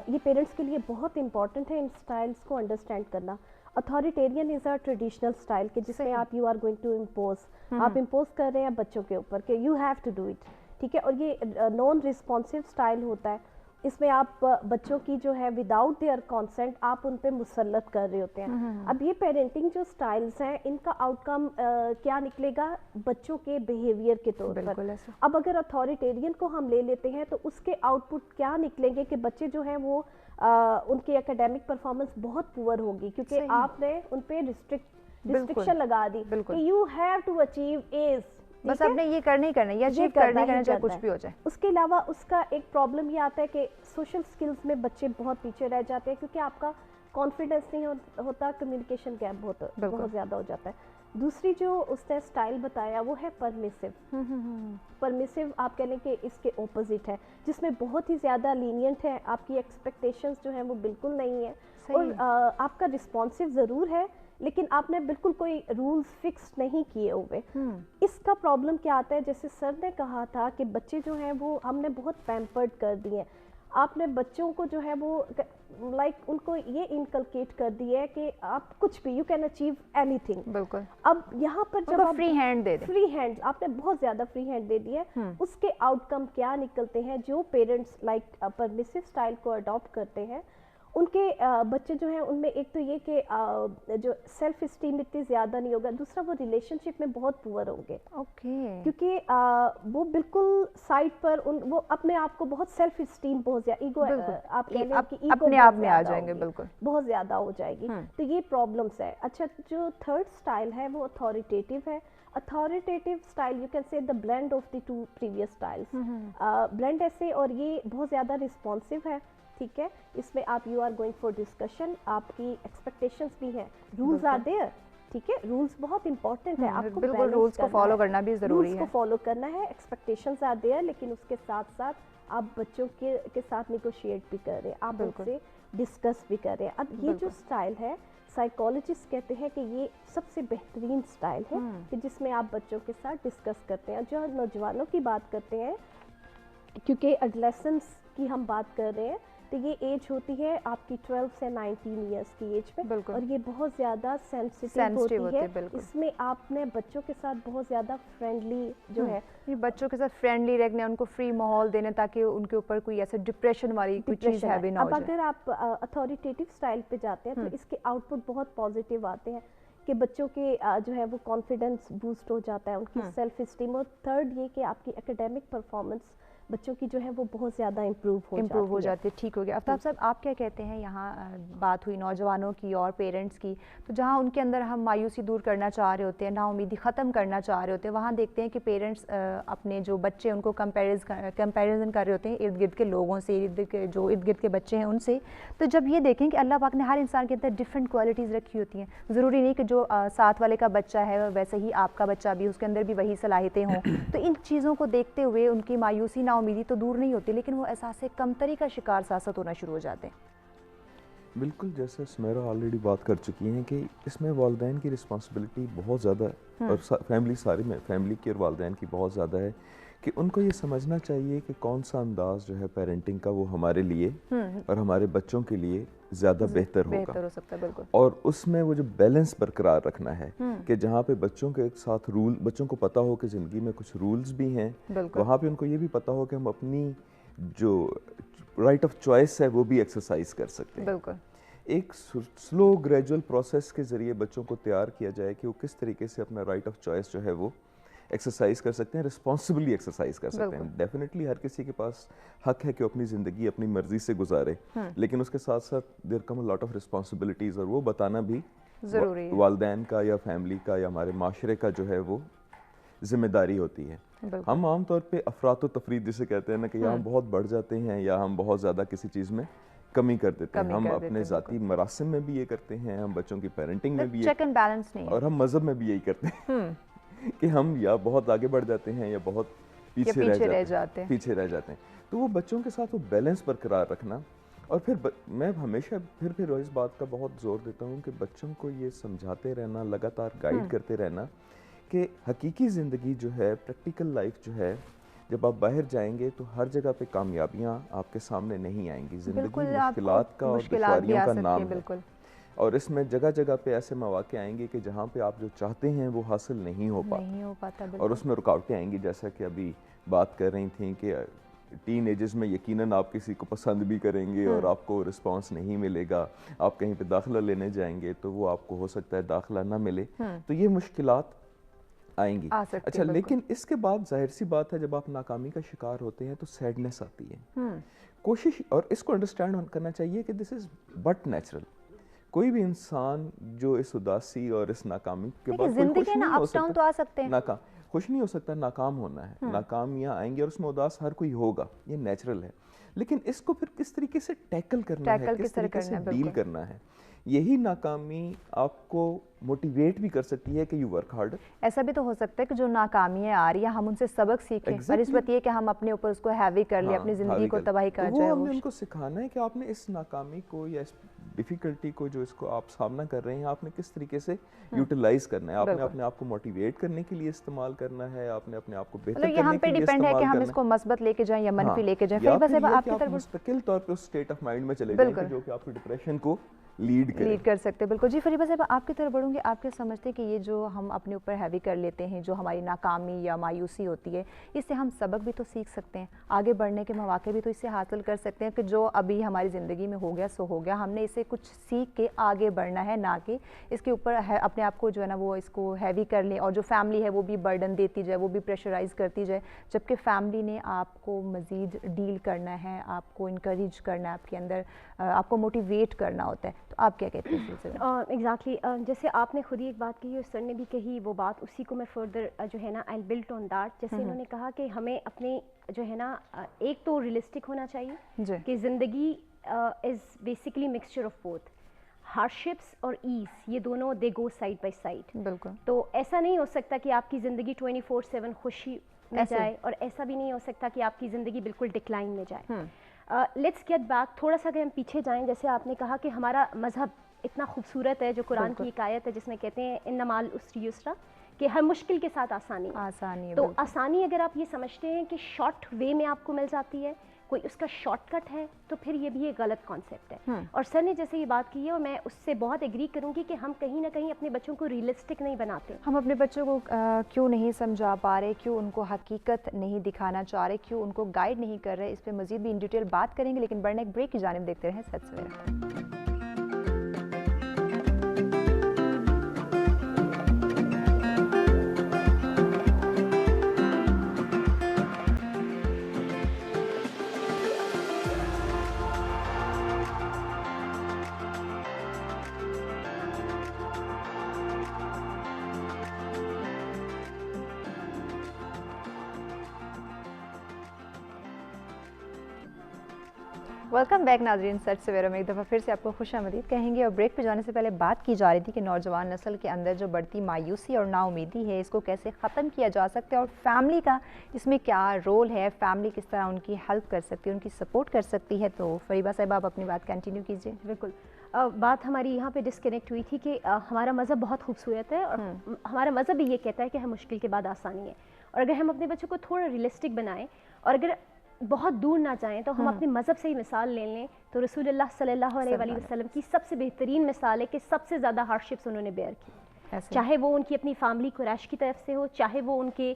یہ پیرنٹس کے لیے بہت امپورٹنٹ ہے ان اسٹائلس کو انڈرسٹینڈ کرنا. Authoritarian is a traditional style کہ جس میں آپ you are going to impose, آپ امپوز کر رہے ہیں بچوں کے اوپر کہ you have to do it, ٹھیک ہے. اور یہ نان ریسپانسو اسٹائل ہوتا ہے, اس میں آپ بچوں کی جو ہے وداؤٹ دیئر کانسینٹ آپ ان پہ مسلط کر رہے ہوتے ہیں. اب یہ پیرنٹنگ جو اسٹائلس ہیں ان کا آؤٹ کم کیا نکلے گا بچوں کے بیہیویئر کے طور پر. اب اگر اتھارٹیرین کو ہم لے لیتے ہیں تو اس کے آؤٹ پٹ کیا نکلیں گے کہ بچے جو ہیں وہ ان کی اکیڈیمک پرفارمنس بہت پور ہوگی, کیونکہ آپ نے ان پہ ریسٹرکشن لگا دی کہ you have to achieve A's, بس آپ نے یہ کرنا ہی کرنا ہے یا اچیو کرنا ہی چاہے کچھ بھی ہو جائے. اس کے علاوہ اس کا ایک پرابلم یہ آتا ہے کہ سوشل سکلز میں بچے بہت پیچھے رہ جاتے ہیں کیونکہ آپ کا کانفیڈنس نہیں ہوتا, کمیونیکیشن گیپ بہت زیادہ ہو جاتا ہے. دوسری جو اس نے اسٹائل بتایا وہ ہے پرمیسو. پرمیسو آپ کہہ لیں کہ اس کے اپوزٹ ہے, جس میں بہت ہی زیادہ لینینٹ ہے, آپ کی ایکسپیکٹیشنز جو ہیں وہ بالکل نہیں ہیں, اور آپ کا رسپانسو ضرور ہے لیکن آپ نے بالکل کوئی رولز فکس نہیں کیے ہوئے. اس کا پرابلم کیا آتا ہے, جیسے سر نے کہا تھا کہ بچے جو ہیں وہ ہم نے بہت پیمپرڈ کر دیے ہیں. آپ نے بچوں کو جو ہے وہ لائک ان کو یہ انکلکیٹ کر دیا ہے کہ آپ کچھ بھی you can achieve any thing. بالکل. اب یہاں پر جب آپ فری ہینڈ دے دیں, فری ہینڈ آپ نے بہت زیادہ فری ہینڈ دے دیا ہے, اس کے آؤٹ کم کیا نکلتے ہیں جو پیرنٹس لائک پرمیسو اسٹائل کو اڈاپٹ کرتے ہیں, ان کے بچے جو ہیں ان میں ایک تو یہ کہ جو سیلف اسٹیم اتنی زیادہ نہیں ہوگا, دوسرا وہ ریلیشن شپ میں بہت پور ہوں گے. کیونکہ وہ بالکل سائڈ پر وہ اپنے آپ کو بہت سیلف اسٹیم بہت زیادہ ایگو, آپ کہہ لیں کہ ایگو اپنے آپ میں آ جائیں گے, بالکل بہت زیادہ ہو جائے گی. تو یہ پرابلمس ہے. اچھا, جو تھرڈ اسٹائل ہے وہ اتھارٹیٹیو ہے. Authoritative style you can say the blend of the 2 previous styles, blend ایسے, اور یہ بہت زیادہ رسپانسو ہے, ٹھیک ہے. اس میں آپ you are going for discussion, آپ کی ایکسپیکٹیشنز بھی ہیں, رولز آر دیئر, ٹھیک ہے. رولز بہت امپورٹنٹ ہے, آپ کو بالکل رولز کو فالو کرنا بھی ضروری ہے, رولز کو فالو کرنا ہے. ایکسپیکٹیشنز آر دیئر, لیکن اس کے ساتھ ساتھ آپ بچوں کے ساتھ نیگوشیٹ بھی کر رہے ہیں, آپ ان سے ڈسکس بھی کر رہے ہیں. اب یہ جو اسٹائل ہے سائیکالوجسٹ کہتے ہیں کہ یہ سب سے بہترین اسٹائل ہے کہ جس میں آپ بچوں کے ساتھ ڈسکس کرتے ہیں. جو نوجوانوں کی بات کرتے ہیں, کیونکہ ایڈلیسنس کی ہم بات کر رہے ہیں, تو یہ ایج ہوتی ہے آپ کی 12 سے 19 ایئرس کی ایج پہ, اور یہ بہت زیادہ سینسٹیو ہوتی ہے. اس میں آپ نے بچوں کے ساتھ بہت زیادہ فرینڈلی جو ہے, بچوں کے ساتھ فرینڈلی رکھنا, ان کو فری ماحول دینا تاکہ ان کے اوپر کوئی ایسا ڈپریشن والی کوئی چیز ہیوی نہ ہو جائے. اب اگر آپ اتھارٹیٹیو اسٹائل پہ جاتے ہیں تو اس کے آؤٹ پٹ بہت پازیٹیو آتے ہیں کہ بچوں کے جو ہے وہ کانفیڈنس بوسٹ ہو جاتا ہے, ان کی سیلف اسٹیم. اور تھرڈ یہ کہ آپ کی اکیڈیمک پرفارمنس بچوں کی جو ہے وہ بہت زیادہ امپروو ہو جاتی ہے. ٹھیک ہو گیا. آفتاب صاحب, آپ کیا کہتے ہیں, یہاں بات ہوئی نوجوانوں کی اور پیرنٹس کی, تو جہاں ان کے اندر ہم مایوسی دور کرنا چاہ رہے ہوتے ہیں, نا امیدی ختم کرنا چاہ رہے ہوتے ہیں, وہاں دیکھتے ہیں کہ پیرنٹس اپنے جو بچے ان کو کمپیریزن کر رہے ہوتے ہیں ارد گرد کے لوگوں سے, جو ارد گرد کے بچے ہیں ان سے. تو جب یہ دیکھیں کہ اللہ پاک نے ہر انسان کے اندر ڈفرینٹ کوالٹیز رکھی ہوتی ہیں, ضروری نہیں کہ جو ساتھ والے کا بچہ ہے ویسے ہی آپ کا بچہ بھی اس کے اندر بھی وہی صلاحیتیں ہوں, تو ان چیزوں کو دیکھتے ہوئے ان کی مایوسی نا नाउमीदी तो दूर नहीं होती, लेकिन वो एहसास कमतरी का शिकार साथ साथ होना शुरू हो जाते हैं। बिल्कुल, जैसे स्मेरा ऑलरेडी बात कर चुकी हैं कि इसमें वालिदैन की रिस्पॉन्सिबिलिटी बहुत ज़्यादा है और फैमिली की और वालिदैन की बहुत ज़्यादा है कि उनको ये समझना चाहिए कि कौन सा अंदाज जो है पेरेंटिंग का वो हमारे लिए और हमारे बच्चों के लिए ज़्यादा बेहतर हो सकता है। बिल्कुल। और उसमें वो जो बैलेंस बरकरार रखना है कि जहाँ पे बच्चों के साथ बच्चों को पता हो कि ज़िंदगी में कुछ रूल्स भी हैं, वहाँ पे उनको ये भी पता हो कि हम अपनी जो राइट ऑफ चॉइस है वो भी एक्सरसाइज कर सकते हैं। बिल्कुल। एक स्लो ग्रेजुअल प्रोसेस के ज़रिए बच्चों को तैयार किया जाए कि वो किस तरीके से अपना राइट ऑफ चॉइस जो है वो एक्सरसाइज कर सकते हैं, रिस्पॉन्सिबली एक्सरसाइज कर सकते हैं। डेफिनेटली हर किसी के पास हक है कि अपनी ज़िंदगी अपनी मर्जी से गुजारे, लेकिन उसके साथ साथ there come a lot of responsibilities, और वो बताना भी ज़रूरी है। वालिदैन का या फैमिली का या हमारे माशरे का जो है वो जिम्मेदारी होती है। हम आमतौर पे अफरात व तफरीद जिसे कहते हैं ना कि या हम बहुत बढ़ जाते हैं या हम बहुत ज़्यादा किसी चीज़ में कमी कर देते हैं। हम अपने ज़ाती मरासिम में भी ये करते हैं, हम बच्चों की पेरेंटिंग में भी चेक एंड बैलेंस नहीं है, और हम मज़हब में भी यही करते हैं कि हम या बहुत आगे बढ़ जाते हैं या बहुत पीछे रह जाते हैं। तो वो बच्चों के साथ वो बैलेंस बरकरार रखना, और फिर मैं हमेशा फिर इस बात का बहुत ज़ोर देता हूँ कि बच्चों को ये समझाते रहना, लगातार गाइड करते रहना कि हकीकी ज़िंदगी जो है, प्रैक्टिकल लाइफ जो है, जब आप बाहर जाएंगे तो हर जगह पे कामयाबियाँ आपके सामने नहीं आएंगी। ज़िंदगी मुश्किलात का और दुश्वारियों का नाम है, और इसमें जगह जगह पे ऐसे मौके आएंगे कि जहाँ पे आप जो चाहते हैं वो हासिल नहीं हो पाता और उसमें रुकावटें आएंगी। जैसा कि अभी बात कर रही थी कि टीन एजेस में यकीनन आप किसी को पसंद भी करेंगे और आपको रिस्पांस नहीं मिलेगा, आप कहीं पे दाखिला लेने जाएंगे तो वो आपको हो सकता है दाखिला ना मिले, तो ये मुश्किलात आएंगी। अच्छा, लेकिन इसके बाद जाहिर सी बात है जब आप नाकामी का शिकार होते हैं तो सैडनेस आती है। कोशिश, और इसको अंडरस्टैंड करना चाहिए कि दिस इज बट नेचुरल। कोई भी इंसान जो इस उदासी और इस नाकामी के बाद जिंदगी ना अप्स डाउन तो आ सकते हैं, खुश नहीं हो सकता, नाकाम होना है, नाकामियां आएंगी और उसमें उदास हर कोई होगा, ये नेचुरल है। लेकिन इसको फिर किस तरीके से टैकल करना है, किस तरीके से डील करना है, यही नाकामी आपको मोटिवेट भी कर सकती है कि यू वर्क हार्ड। ऐसा भी तो हो सकता है कि जो नाकामियां आ रही हैं हम उनसे सबक सीखें, और इस वक्त ये कि हम अपने ऊपर उसको हैवी कर लें, अपनी जिंदगी को तबाही कर जाए। वो हमने उनको सिखाना है कि आपने इस नाकामी को या इस डिफिकल्टी को जो इसको आप सामना कर रहे हैं, आपने किस तरीके से यूटिलाइज करना है। आपने अपने आप को मोटिवेट करने के लिए इस्तेमाल करना है, आपने अपने आप को बेहतर करने के लिए यहाँ पे डिपेंड है कि हम इसको मस्बत लेके जाएं या मनफी लेके जाएं। फिर बस आपकी तरफ मुस्तकिल तौर पे उस स्टेट ऑफ माइंड में चले जाएंगे जो कि आपकी डिप्रेशन को लीड कर सकते हैं। बिल्कुल जी। फरीबा साहब, आपकी तरफ बढ़ूंगी, आप क्या समझते हैं कि ये जो हम अपने ऊपर हैवी कर लेते हैं, जो हमारी नाकामी या मायूसी होती है, इससे हम सबक भी तो सीख सकते हैं, आगे बढ़ने के मौके भी तो इससे हासिल कर सकते हैं कि जो अभी हमारी ज़िंदगी में हो गया सो हो गया, हमने इसे कुछ सीख के आगे बढ़ना है, ना कि इसके ऊपर अपने आप को जो है ना वो इसको हैवी कर लें और जो फैमिली है वो भी बर्डन देती जाए, वो भी प्रेशराइज़ करती जाए, जबकि फैमिली ने आपको मज़ीद डील करना है, आपको इनकरेज करना है, आपके अंदर आपको मोटिवेट करना होता है। तो आप क्या कहते हैं? एग्जैक्टली, जैसे आपने खुद ही एक बात कही और सर ने भी कही, वो बात उसी को मैं फर्दर जो है ना आई बिल्ड ऑन दैट। जैसे इन्होंने कहा कि हमें अपने जो है ना एक तो रियलिस्टिक होना चाहिए कि ज़िंदगी is basically mixture of both, hardships और ईज, ये दोनों दे गो साइड बाय साइड। बिल्कुल। तो ऐसा नहीं हो सकता कि आपकी ज़िंदगी 24/7 खुशी में जाए, और ऐसा भी नहीं हो सकता कि आपकी ज़िंदगी बिल्कुल डिक्लाइन में जाए। लेट्स गेट बैक, थोड़ा सा अगर हम पीछे जाएं, जैसे आपने कहा कि हमारा मज़हब इतना खूबसूरत है, जो कुरान की एक आयत है जिसमें कहते हैं इन्नमाल उस्री युस्रा, कि हर मुश्किल के साथ आसानी है। तो आसानी अगर आप ये समझते हैं कि शॉर्ट वे में आपको मिल जाती है, कोई उसका शॉर्टकट है, तो फिर ये भी एक गलत कॉन्सेप्ट है। और सर ने जैसे ये बात की है, और मैं उससे बहुत एग्री करूंगी कि हम कहीं ना कहीं अपने बच्चों को रियलिस्टिक नहीं बनाते। हम अपने बच्चों को क्यों नहीं समझा पा रहे, क्यों उनको हकीकत नहीं दिखाना चाह रहे, क्यों उनको गाइड नहीं कर रहे, इस पर मजीद भी इन डिटेल बात करेंगे, लेकिन बढ़ने एक ब्रेक की जानिब देखते रहें सच सवेरा। वेलकम बैक नाज़रीन, सच सवेरा में एक दफ़ा फिर से आपको खुशामदीद कहेंगे। और ब्रेक पे जाने से पहले बात की जा रही थी कि नौजवान नस्ल के अंदर जो बढ़ती मायूसी और नाउमीदी है, इसको कैसे ख़त्म किया जा सकता है और फैमिली का इसमें क्या रोल है, फैमिली किस तरह उनकी हेल्प कर सकती है, उनकी सपोर्ट कर सकती है। तो फरीबा साहिबा, आप अपनी बात कंटिन्यू कीजिए। बिल्कुल, बात हमारी यहाँ पे डिस्कनेक्ट हुई थी कि हमारा मज़हब बहुत खूबसूरत है और हमारा मज़हब भी ये कहता है कि हर मुश्किल के बाद आसानी है। और अगर हम अपने बच्चों को थोड़ा रियलिस्टिक बनाएं और अगर बहुत दूर ना जाएं तो हम अपने मज़हब से ही मिसाल ले लें तो रसूलुल्लाह सल्लल्लाहु अलैहि वसल्लम की सबसे बेहतरीन मिसाल है कि सबसे ज़्यादा हार्डशिप्स उन्होंने बेयर की, चाहे वो उनकी अपनी फैमिली कुरैश की तरफ से हो, चाहे वो उनके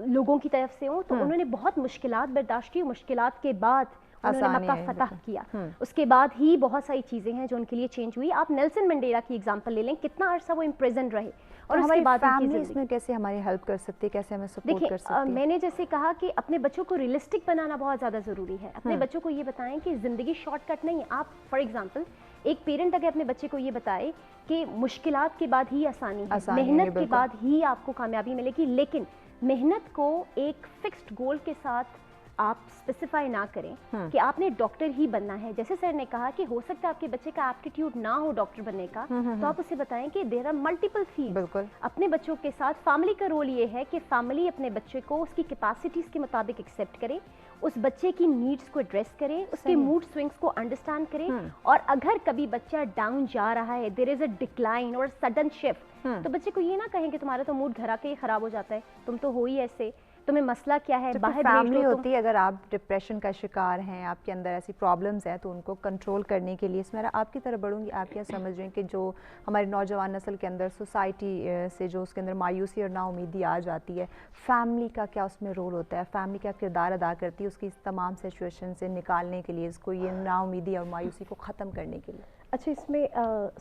लोगों की तरफ से हो, तो उन्होंने बहुत मुश्किलात बर्दाश्त की। मुश्किलात के बाद उन्होंने मक्का फतह किया, उसके बाद ही बहुत सारी चीज़ें हैं जो उनके लिए चेंज हुई। आप नेल्सन मंडेला की एग्जांपल ले लें, कितना अरसा वो इम्प्रिजन रहे और हमारी फैमिली इसमें कैसे हमारी हेल्प कर सकती है, कैसे हमें सपोर्ट कर सकती है। मैंने जैसे कहा कि अपने बच्चों को रियलिस्टिक बनाना बहुत ज़्यादा ज़रूरी है। अपने बच्चों को ये बताएं कि ज़िंदगी शॉर्टकट नहीं है। आप फॉर एग्जांपल एक पेरेंट अगर अपने बच्चे को ये बताए कि मुश्किलात के बाद ही आसानी है, मेहनत के बाद ही आपको कामयाबी मिलेगी, लेकिन मेहनत को एक फिक्स्ड गोल के साथ आप स्पेसिफाई ना करें कि आपने डॉक्टर ही बनना है। जैसे सर ने कहा कि हो सकता है आपके बच्चे का एप्टीट्यूड ना हो डॉक्टर बनने का, तो आप उसे बताएं कि देयर आर मल्टीपल फील्ड। बिल्कुल, अपने बच्चों के साथ फैमिली का रोल ये है कि फैमिली अपने बच्चे को उसकी कैपेसिटीज के मुताबिक एक्सेप्ट करे, उस बच्चे की नीड्स को एड्रेस करे, उसके मूड स्विंग्स को अंडरस्टैंड करे। और अगर कभी बच्चा डाउन जा रहा है, देयर इज अ डिक्लाइन और सडन शिफ्ट, तो बच्चे को ये ना कहें कि तुम्हारा तो मूड घर आके ही खराब हो जाता है, तुम तो हो ही ऐसे, तुम्हें मसला क्या है, बाहर फैमिली होती है। अगर आप डिप्रेशन का शिकार हैं, आपके अंदर ऐसी प्रॉब्लम्स हैं, तो उनको कंट्रोल करने के लिए इसमें आपकी तरफ बढ़ूंगी। आप क्या समझ रहे हैं कि जो हमारी नौजवान नस्ल के अंदर सोसाइटी से जो उसके अंदर मायूसी और नाउमीदी आ जाती है, फैमिली का क्या उसमें रोल होता है, फैमिली क्या किरदार अदा करती है उसकी इस तमाम सिचुएशन से निकालने के लिए, इसको ये नाउमीदी और मायूसी को ख़त्म करने के लिए? अच्छा, इसमें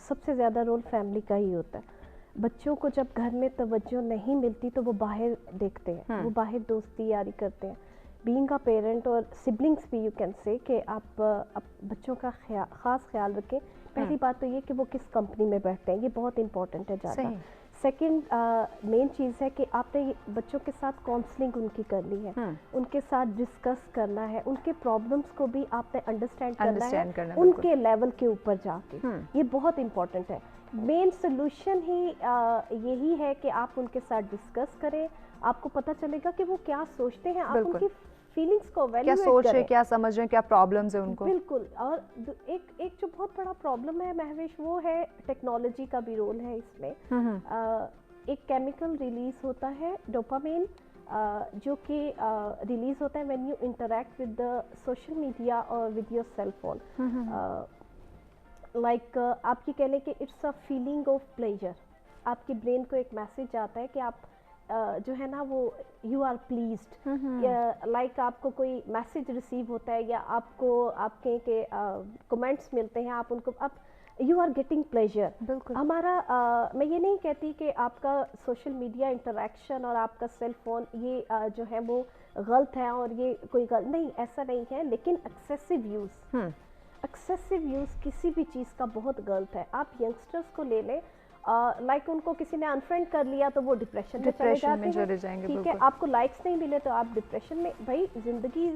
सबसे ज़्यादा रोल फैमिली का ही होता है। बच्चों को जब घर में तवज्जो नहीं मिलती तो वो बाहर देखते हैं, वो बाहर दोस्ती यारी करते हैं। बीइंग अ पेरेंट और सिबलिंग्स भी यू कैन से कि आप बच्चों का ख़ास ख्याल रखें। पहली बात तो ये कि वो किस कंपनी में बैठते हैं, ये बहुत इंपॉर्टेंट है ज़्यादा। सेकंड मेन चीज़ है कि आपने बच्चों के साथ काउंसलिंग उनकी करनी है, उनके साथ डिस्कस करना है, उनके प्रॉब्लम्स को भी आपने अंडरस्टैंड करना है उनके लेवल के ऊपर जाके। ये बहुत इंपॉर्टेंट है। मेन सोल्यूशन ही यही है कि आप उनके साथ डिस्कस करें, आपको पता चलेगा कि वो क्या सोचते हैं, आप उनकी फीलिंग्स को वैल्यूएट क्या सोच रहे, क्या समझ रहे हैं, क्या प्रॉब्लम्स है उनको। बिल्कुल। और एक जो बहुत बड़ा प्रॉब्लम है महवेश, वो है टेक्नोलॉजी का भी रोल है इसमें। एक केमिकल रिलीज होता है डोपामाइन, जो कि रिलीज होता है when you interact with the social media और with your cell phone. Like आपकी कहने कि it's a feeling of pleasure. आपके ब्रेन को एक मैसेज आता है कि आप जो है ना वो यू आर प्लीज्ड, लाइक आपको कोई मैसेज रिसीव होता है या आपको आपके के कमेंट्स मिलते हैं, आप उनको आप यू आर गेटिंग प्लेजर। हमारा मैं ये नहीं कहती कि आपका सोशल मीडिया इंटरेक्शन और आपका सेल फोन ये जो है वो गलत है और ये कोई गलत नहीं, ऐसा नहीं है, लेकिन एक्सेसिव यूज़ किसी भी चीज़ का बहुत गलत है। आप यंगस्टर्स को ले लें, लाइक उनको किसी ने अनफ्रेंड कर लिया तो वो डिप्रेशन में चले जाते हैं, ठीक है। आपको लाइक्स नहीं मिले तो आप डिप्रेशन में। भाई जिंदगी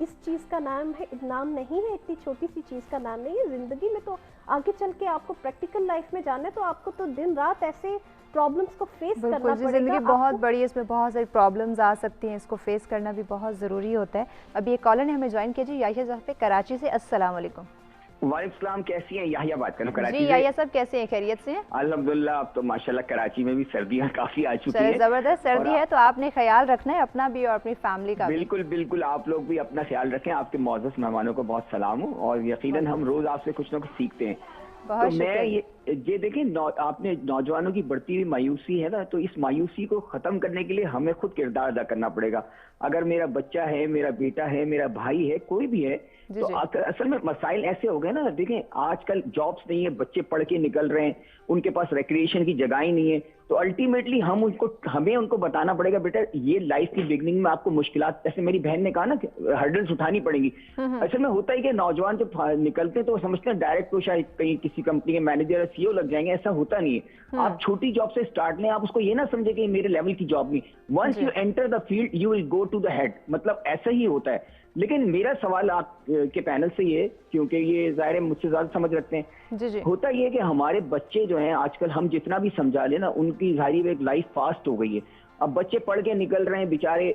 इस चीज़ का नाम नहीं है, इतनी छोटी सी चीज़ का नाम नहीं है जिंदगी में। तो आगे चल के आपको प्रैक्टिकल लाइफ में जाना है तो आपको तो दिन रात ऐसे प्रॉब्लम्स को फेस करना पड़ेगा। जिंदगी बहुत बड़ी है, इसमें बहुत सारी प्रॉब्लम्स आ सकती हैं, इसको फेस करना भी बहुत ज़रूरी होता है। अभी एक कॉलर ने हमें ज्वाइन किया जी, याहिया साहब कराची से। अस्सलाम वालेकुम। वालेकुम सलाम, कैसी हैं? याहिया बात कर रहा हूं कराची जी। याहिया साहब कैसे हैं, खैरियत से हैं? अल्हम्दुलिल्लाह। अब तो माशाल्लाह कराची में भी सर्दियां काफी आ चुकी हैं। जबरदस्त सर्दी है, तो आपने ख्याल रखना है अपना भी और अपनी फैमिली का। बिल्कुल बिल्कुल, आप लोग भी अपना ख्याल रखें। आपके मौजूद मेहमानों को बहुत सलाम हो और यकीनन हम रोज आपसे कुछ ना कुछ सीखते हैं। तो मैं ये देखें, आपने नौजवानों की बढ़ती हुई मायूसी है ना, तो इस मायूसी को खत्म करने के लिए हमें खुद किरदार अदा करना पड़ेगा। अगर मेरा बच्चा है, मेरा बेटा है, मेरा भाई है, कोई भी है, तो असल में मसाइल ऐसे हो गए ना। देखें आजकल जॉब्स नहीं है, बच्चे पढ़ के निकल रहे हैं, उनके पास रिक्रिएशन की जगह ही नहीं है, तो अल्टीमेटली हमें उनको बताना पड़ेगा, बेटा ये लाइफ की बिगनिंग में आपको मुश्किलात, जैसे मेरी बहन ने कहा ना, हर्डल्स उठानी पड़ेंगी। असल में होता है कि नौजवान जब निकलते हैं तो समझते हैं डायरेक्ट तो शायद कहीं किसी कंपनी के मैनेजर या सीईओ लग जाएंगे, ऐसा होता नहीं है। आप छोटी जॉब से स्टार्ट लें, आप उसको ये ना समझे कि मेरे लेवल की जॉब नहीं। Once you enter the field you will go to the head, मतलब ऐसा ही होता है। لیکن میرا سوال آپ کے پینل سے یہ، کیونکہ یہ ظاہر ہے مجھ سے زیادہ سمجھ رکھتے ہیں، ہوتا یہ کہ ہمارے بچے جو ہیں آج کل ہم جتنا بھی سمجھا لیں نا، ان کی ظاہری ایک لائف فاسٹ ہو گئی ہے. اب بچے پڑھ کے نکل رہے ہیں بیچارے،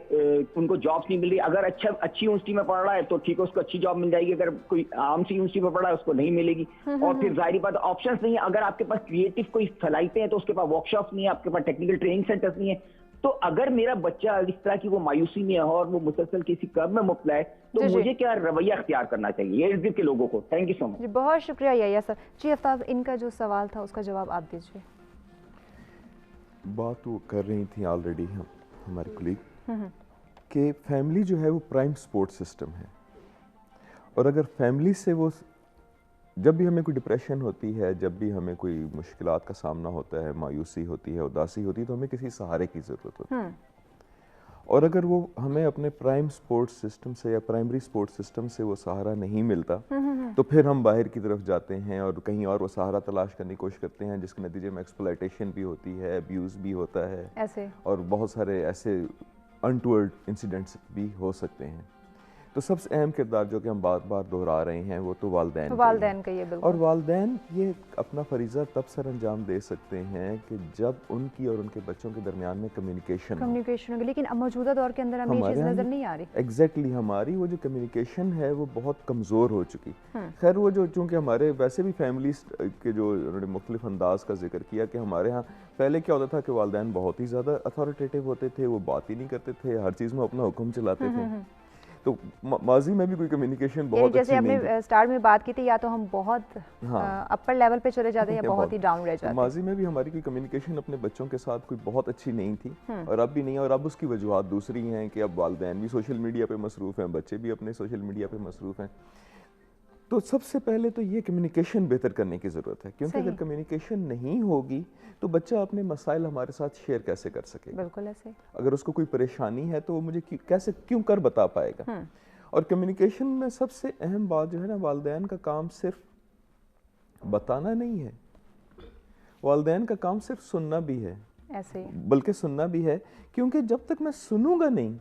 ان کو جابس نہیں مل رہی. اگر اچھی یونیورسٹی میں پڑھ رہا ہے تو ٹھیک ہے، اس کو اچھی جاب مل جائے گی. اگر کوئی عام سی یونیورسٹی میں پڑھ رہا ہے اس کو نہیں ملے گی. اور پھر ظاہری بات آپشنس نہیں ہے. اگر آپ کے پاس کریٹو کوئی صلاحیتیں ہیں تو اس کے پاس ورک شاپس نہیں ہے، آپ کے پاس ٹیکنیکل ٹریننگ سینٹرز نہیں ہے. تو اگر میرا بچہ اس طرح کی وہ مایوسی میں ہے اور وہ مسلسل کسی کرب میں مبتلا ہے تو مجھے کیا رویہ اختیار کرنا چاہیے یہ ارد کے لوگوں کو؟ تھینک یو سو مچ. بہت شکریہ یحییٰ سر. جی آفتاب، ان کا جو سوال تھا اس کا جواب آپ دیجیے. بات وہ کر رہی تھیں آلریڈی ہمارے کولیگ کہ فیملی جو ہے وہ پرائم سپورٹ سسٹم ہے، اور اگر فیملی سے وہ جب بھی ہمیں کوئی ڈپریشن ہوتی ہے، جب بھی ہمیں کوئی مشکلات کا سامنا ہوتا ہے، مایوسی ہوتی ہے، اداسی ہوتی ہے، تو ہمیں کسی سہارے کی ضرورت ہوتی ہے. اور اگر وہ ہمیں اپنے پرائم سپورٹ سسٹم سے یا پرائمری سپورٹ سسٹم سے وہ سہارا نہیں ملتا تو پھر ہم باہر کی طرف جاتے ہیں اور کہیں اور وہ سہارا تلاش کرنے کی کوشش کرتے ہیں، جس کے نتیجے میں ایکسپلائٹیشن بھی ہوتی ہے، ابیوز بھی ہوتا ہے ایسے، اور بہت سارے ایسے انٹورڈ انسیڈنٹس بھی ہو سکتے ہیں. تو سب سے اہم کردار جو کہ ہم بار بار دہرا رہے ہیں وہ تو والدین کا ہی ہے. اور والدین یہ اپنا فریضہ تب سر انجام دے سکتے ہیں کہ جب ان کی اور ان کے بچوں کے درمیان میں کمیونیکیشن ہوگی. لیکن اب موجودہ دور کے اندر ہمیں یہ چیز نظر نہیں آ رہی. ایگزیکٹلی ہماری وہ جو کمیونیکیشن ہے وہ بہت کمزور ہو چکی. خیر وہ جو چونکہ ہمارے ویسے بھی فیملیز کے جو انہوں نے مختلف انداز کا ذکر کیا کہ ہمارے ہاں پہلے کیا ہوتا تھا کہ والدین بہت ہی زیادہ اتھارٹیٹیو ہوتے تھے، وہ بات ہی نہیں کرتے تھے، ہر چیز میں اپنا حکم چلاتے تھے. تو ماضی میں بھی کوئی کمیونیکیشن بہت جیسے ہم نے اسٹارٹ میں بات کی تھی، یا تو ہم بہت اپر لیول پہ چلے جاتے ہیں یا بہت ہی ڈاؤن رہ جاتے ہیں. ماضی میں بھی ہماری کوئی کمیونیکیشن اپنے بچوں کے ساتھ کوئی بہت اچھی نہیں تھی، اور اب بھی نہیں ہے. اور اب اس کی وجوہات دوسری ہیں کہ اب والدین بھی سوشل میڈیا پہ مصروف ہیں، بچے بھی اپنے سوشل میڈیا پہ مصروف ہیں. تو سب سے پہلے تو یہ کمیونیکیشن بہتر کرنے کی ضرورت ہے، کیونکہ اگر کمیونیکیشن نہیں ہوگی تو بچہ اپنے مسائل ہمارے ساتھ شیئر کیسے کر سکے گا؟ بالکل ایسے. اگر اس کو کوئی پریشانی ہے تو وہ مجھے کیوں کر بتا پائے گا؟ اور کمیونیکیشن میں سب سے اہم بات جو ہے نا، والدین کا کام صرف بتانا نہیں ہے، والدین کا کام صرف سننا بھی ہے. ایسے بلکہ سننا بھی ہے، کیونکہ جب تک میں سنوں گا نہیں،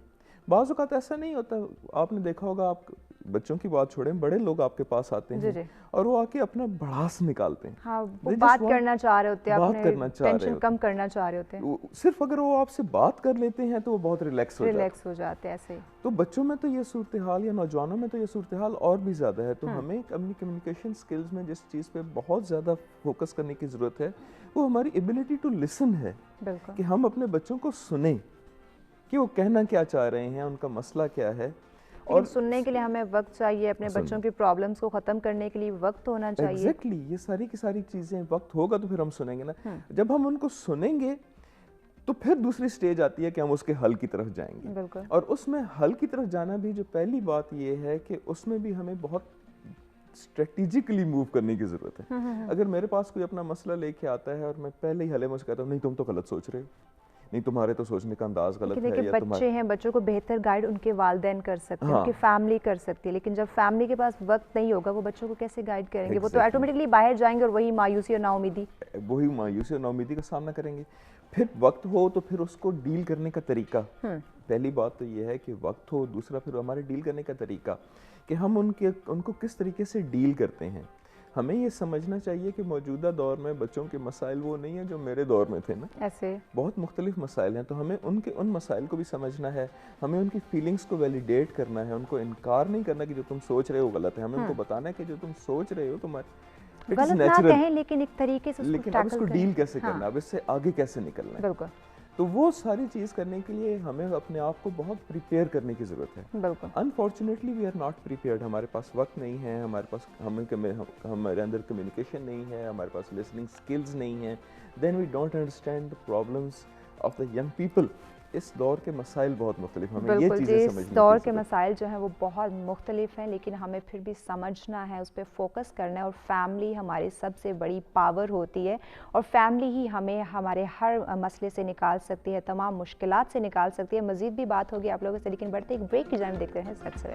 بعض اوقات ایسا نہیں ہوتا، آپ نے دیکھا ہوگا، آپ بچوں کی بات چھوڑیں، بڑے لوگ آپ کے پاس آتے ہیں اور وہ آ کے اپنا بڑاس نکالتے ہیں، وہ بات کرنا چاہ رہے ہوتے ہیں، اپنے ٹینشن کم کرنا چاہ رہے ہوتے ہیں. صرف اگر وہ آپ سے بات کر لیتے ہیں تو وہ بہت ریلیکس ہو جاتے ہیں. ایسے تو بچوں میں تو یہ صورتحال یا نوجوانوں میں تو یہ صورتحال اور بھی زیادہ ہے. تو ہمیں اپنی کمیونیکیشن سکلز میں جس چیز پہ بہت زیادہ فوکس کرنے کی ضرورت ہے وہ ہماری ایبلٹی ٹو لسن ہے، کہ ہم اپنے بچوں کو سنیں کہ وہ کہنا کیا چاہ رہے ہیں، ان کا مسئلہ کیا ہے. اور سننے کے لیے ہمیں وقت چاہیے، اپنے بچوں کی پرابلمز کو ختم کرنے کے لیے وقت ہونا چاہیے. ایگزیکٹلی، یہ ساری کی ساری چیزیں وقت ہوگا تو پھر ہم سنیں گے نا. جب ہم ان کو سنیں گے تو پھر دوسری سٹیج آتی ہے کہ ہم اس کے حل کی طرف جائیں گے. اور اس میں حل کی طرف جانا بھی جو پہلی بات یہ ہے کہ اس میں بھی ہمیں بہت اسٹریٹجیکلی موو کرنے کی ضرورت ہے. اگر میرے پاس کوئی اپنا مسئلہ لے کے آتا ہے اور میں پہلے ہی حل میں کہتا ہوں نہیں تم تو غلط سوچ رہے ہو، نہیں تمہارے تو سوچنے کا انداز غلط ہے، یا بچے ہیں، بچوں کو بہتر گائیڈ ان کے والدین کر سکتے ہیں، ان کی فیملی کر سکتی ہے. لیکن جب فیملی کے پاس وقت نہیں ہوگا وہ بچوں کو کیسے گائیڈ کریں گے؟ وہ تو آٹومیٹکلی باہر جائیں گے اور وہی مایوسی اور نا امیدی کا سامنا کریں گے. پھر وقت ہو تو پھر اس کو ڈیل کرنے کا طریقہ، پہلی بات تو یہ ہے کہ وقت ہو، دوسرا پھر ہمارے ڈیل کرنے کا طریقہ کہ ہم ان کو کس طریقے سے ڈیل کرتے ہیں. ہمیں یہ سمجھنا چاہیے کہ موجودہ دور میں بچوں کے مسائل وہ نہیں ہیں جو میرے دور میں تھے نا، ایسے بہت مختلف مسائل ہیں. تو ہمیں ان مسائل کو بھی سمجھنا ہے، ہمیں ان کی فیلنگز کو ویلیڈیٹ کرنا ہے، ان کو انکار نہیں کرنا کہ جو تم سوچ رہے ہو غلط ہے. ہمیں ان کو بتانا ہے کہ جو تم سوچ رہے ہو تمہارے غلط نہ کہیں، لیکن ایک طریقے سے لیکن اب اس کو ڈیل کیسے کرنا، اب اس سے آگے کیسے نکلنا ہے. بالکل. تو وہ ساری چیز کرنے کے لیے ہمیں اپنے آپ کو بہت پریپیئر کرنے کی ضرورت ہے. بالکل. Unfortunately we are not prepared. ہمارے پاس وقت نہیں ہے، ہمارے پاس ہمارے اندر کمیونیکیشن نہیں ہے، ہمارے پاس لسننگ سکلز نہیں ہیں. Then we don't understand the problems of the young people. اس دور کے مسائل بہت مختلف ہیں، ہمیں یہ چیزیں سمجھنی اس دور کے مسائل جو ہیں وہ بہت مختلف ہیں، لیکن ہمیں پھر بھی سمجھنا ہے، اس پہ فوکس کرنا ہے. اور فیملی ہماری سب سے بڑی پاور ہوتی ہے، اور فیملی ہی ہمیں ہمارے ہر مسئلے سے نکال سکتی ہے، تمام مشکلات سے نکال سکتی ہے. مزید بھی بات ہوگی آپ لوگوں سے، لیکن بڑھتے ایک بریک کی جانب دیکھتے ہیں. سچ سے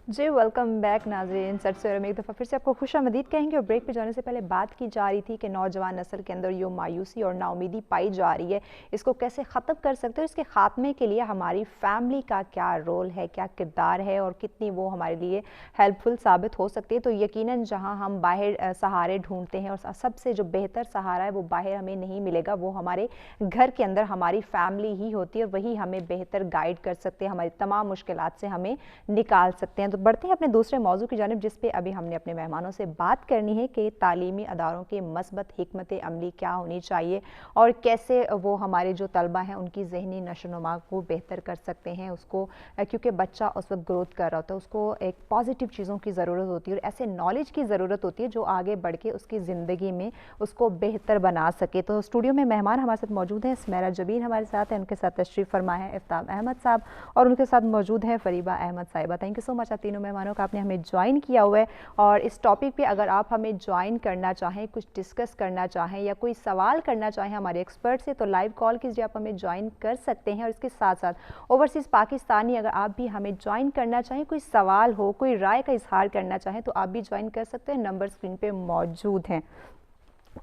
जी वेलकम बैक नाज़रीन। सच से में एक दफ़ा फिर से आपको खुशामदीद कहेंगे। और ब्रेक पे जाने से पहले बात की जा रही थी कि नौजवान नस्ल के अंदर ये मायूसी और नाउमीदी पाई जा रही है, इसको कैसे ख़त्म कर सकते हो, इसके ख़ात्मे के लिए हमारी फैमिली का क्या रोल है, क्या किरदार है और कितनी वो हमारे लिए हेल्पफुल साबित हो सकती है। तो यकीनन जहाँ हम बाहर सहारे ढूंढते हैं और सबसे जो बेहतर सहारा है वो बाहर हमें नहीं मिलेगा, वो हमारे घर के अंदर हमारी फैमिली ही होती है और वही हमें बेहतर गाइड कर सकते हैं, हमारी तमाम मुश्किलात से हमें निकाल सकते हैं। तो बढ़ते हैं अपने दूसरे मौजू की जानिब, जिस पे अभी हमने अपने मेहमानों से बात करनी है कि तालीमी अदारों की मस्बत हिकमत अमली क्या होनी चाहिए और कैसे वो हमारे जो तलबा हैं उनकी ज़हनी नशोनुमा को बेहतर कर सकते हैं। उसको क्योंकि बच्चा उस वक्त ग्रोथ कर रहा होता है, उसको एक पॉजिटिव चीज़ों की ज़रूरत होती है और ऐसे नॉलेज की ज़रूरत होती है जो आगे बढ़ के उसकी ज़िंदगी में उसको बेहतर बना सके। तो स्टूडियो में मेहमान हमारे साथ मौजूद हैं। स्मेरा जबीन हमारे साथ हैं, उनके साथ तशरीफ़ फरमा है इफ्ताब अहमद साहब और उनके साथ मौजूद हैं फरीबा अहमद साहिबा। थैंक यू सो मच आप तीनों मेहमानों का आपने हमें ज्वाइन किया हुआ है। और इस टॉपिक पे अगर आप हमें ज्वाइन करना चाहें, कुछ डिस्कस करना चाहें या कोई सवाल करना चाहें हमारे एक्सपर्ट से, तो लाइव कॉल कीजिए, आप हमें ज्वाइन कर सकते हैं। और इसके साथ साथ ओवरसीज़ पाकिस्तानी अगर आप भी हमें ज्वाइन करना चाहें, कोई सवाल हो, कोई राय का इजहार करना चाहें तो आप भी ज्वाइन कर सकते हैं। नंबर स्क्रीन पे मौजूद हैं।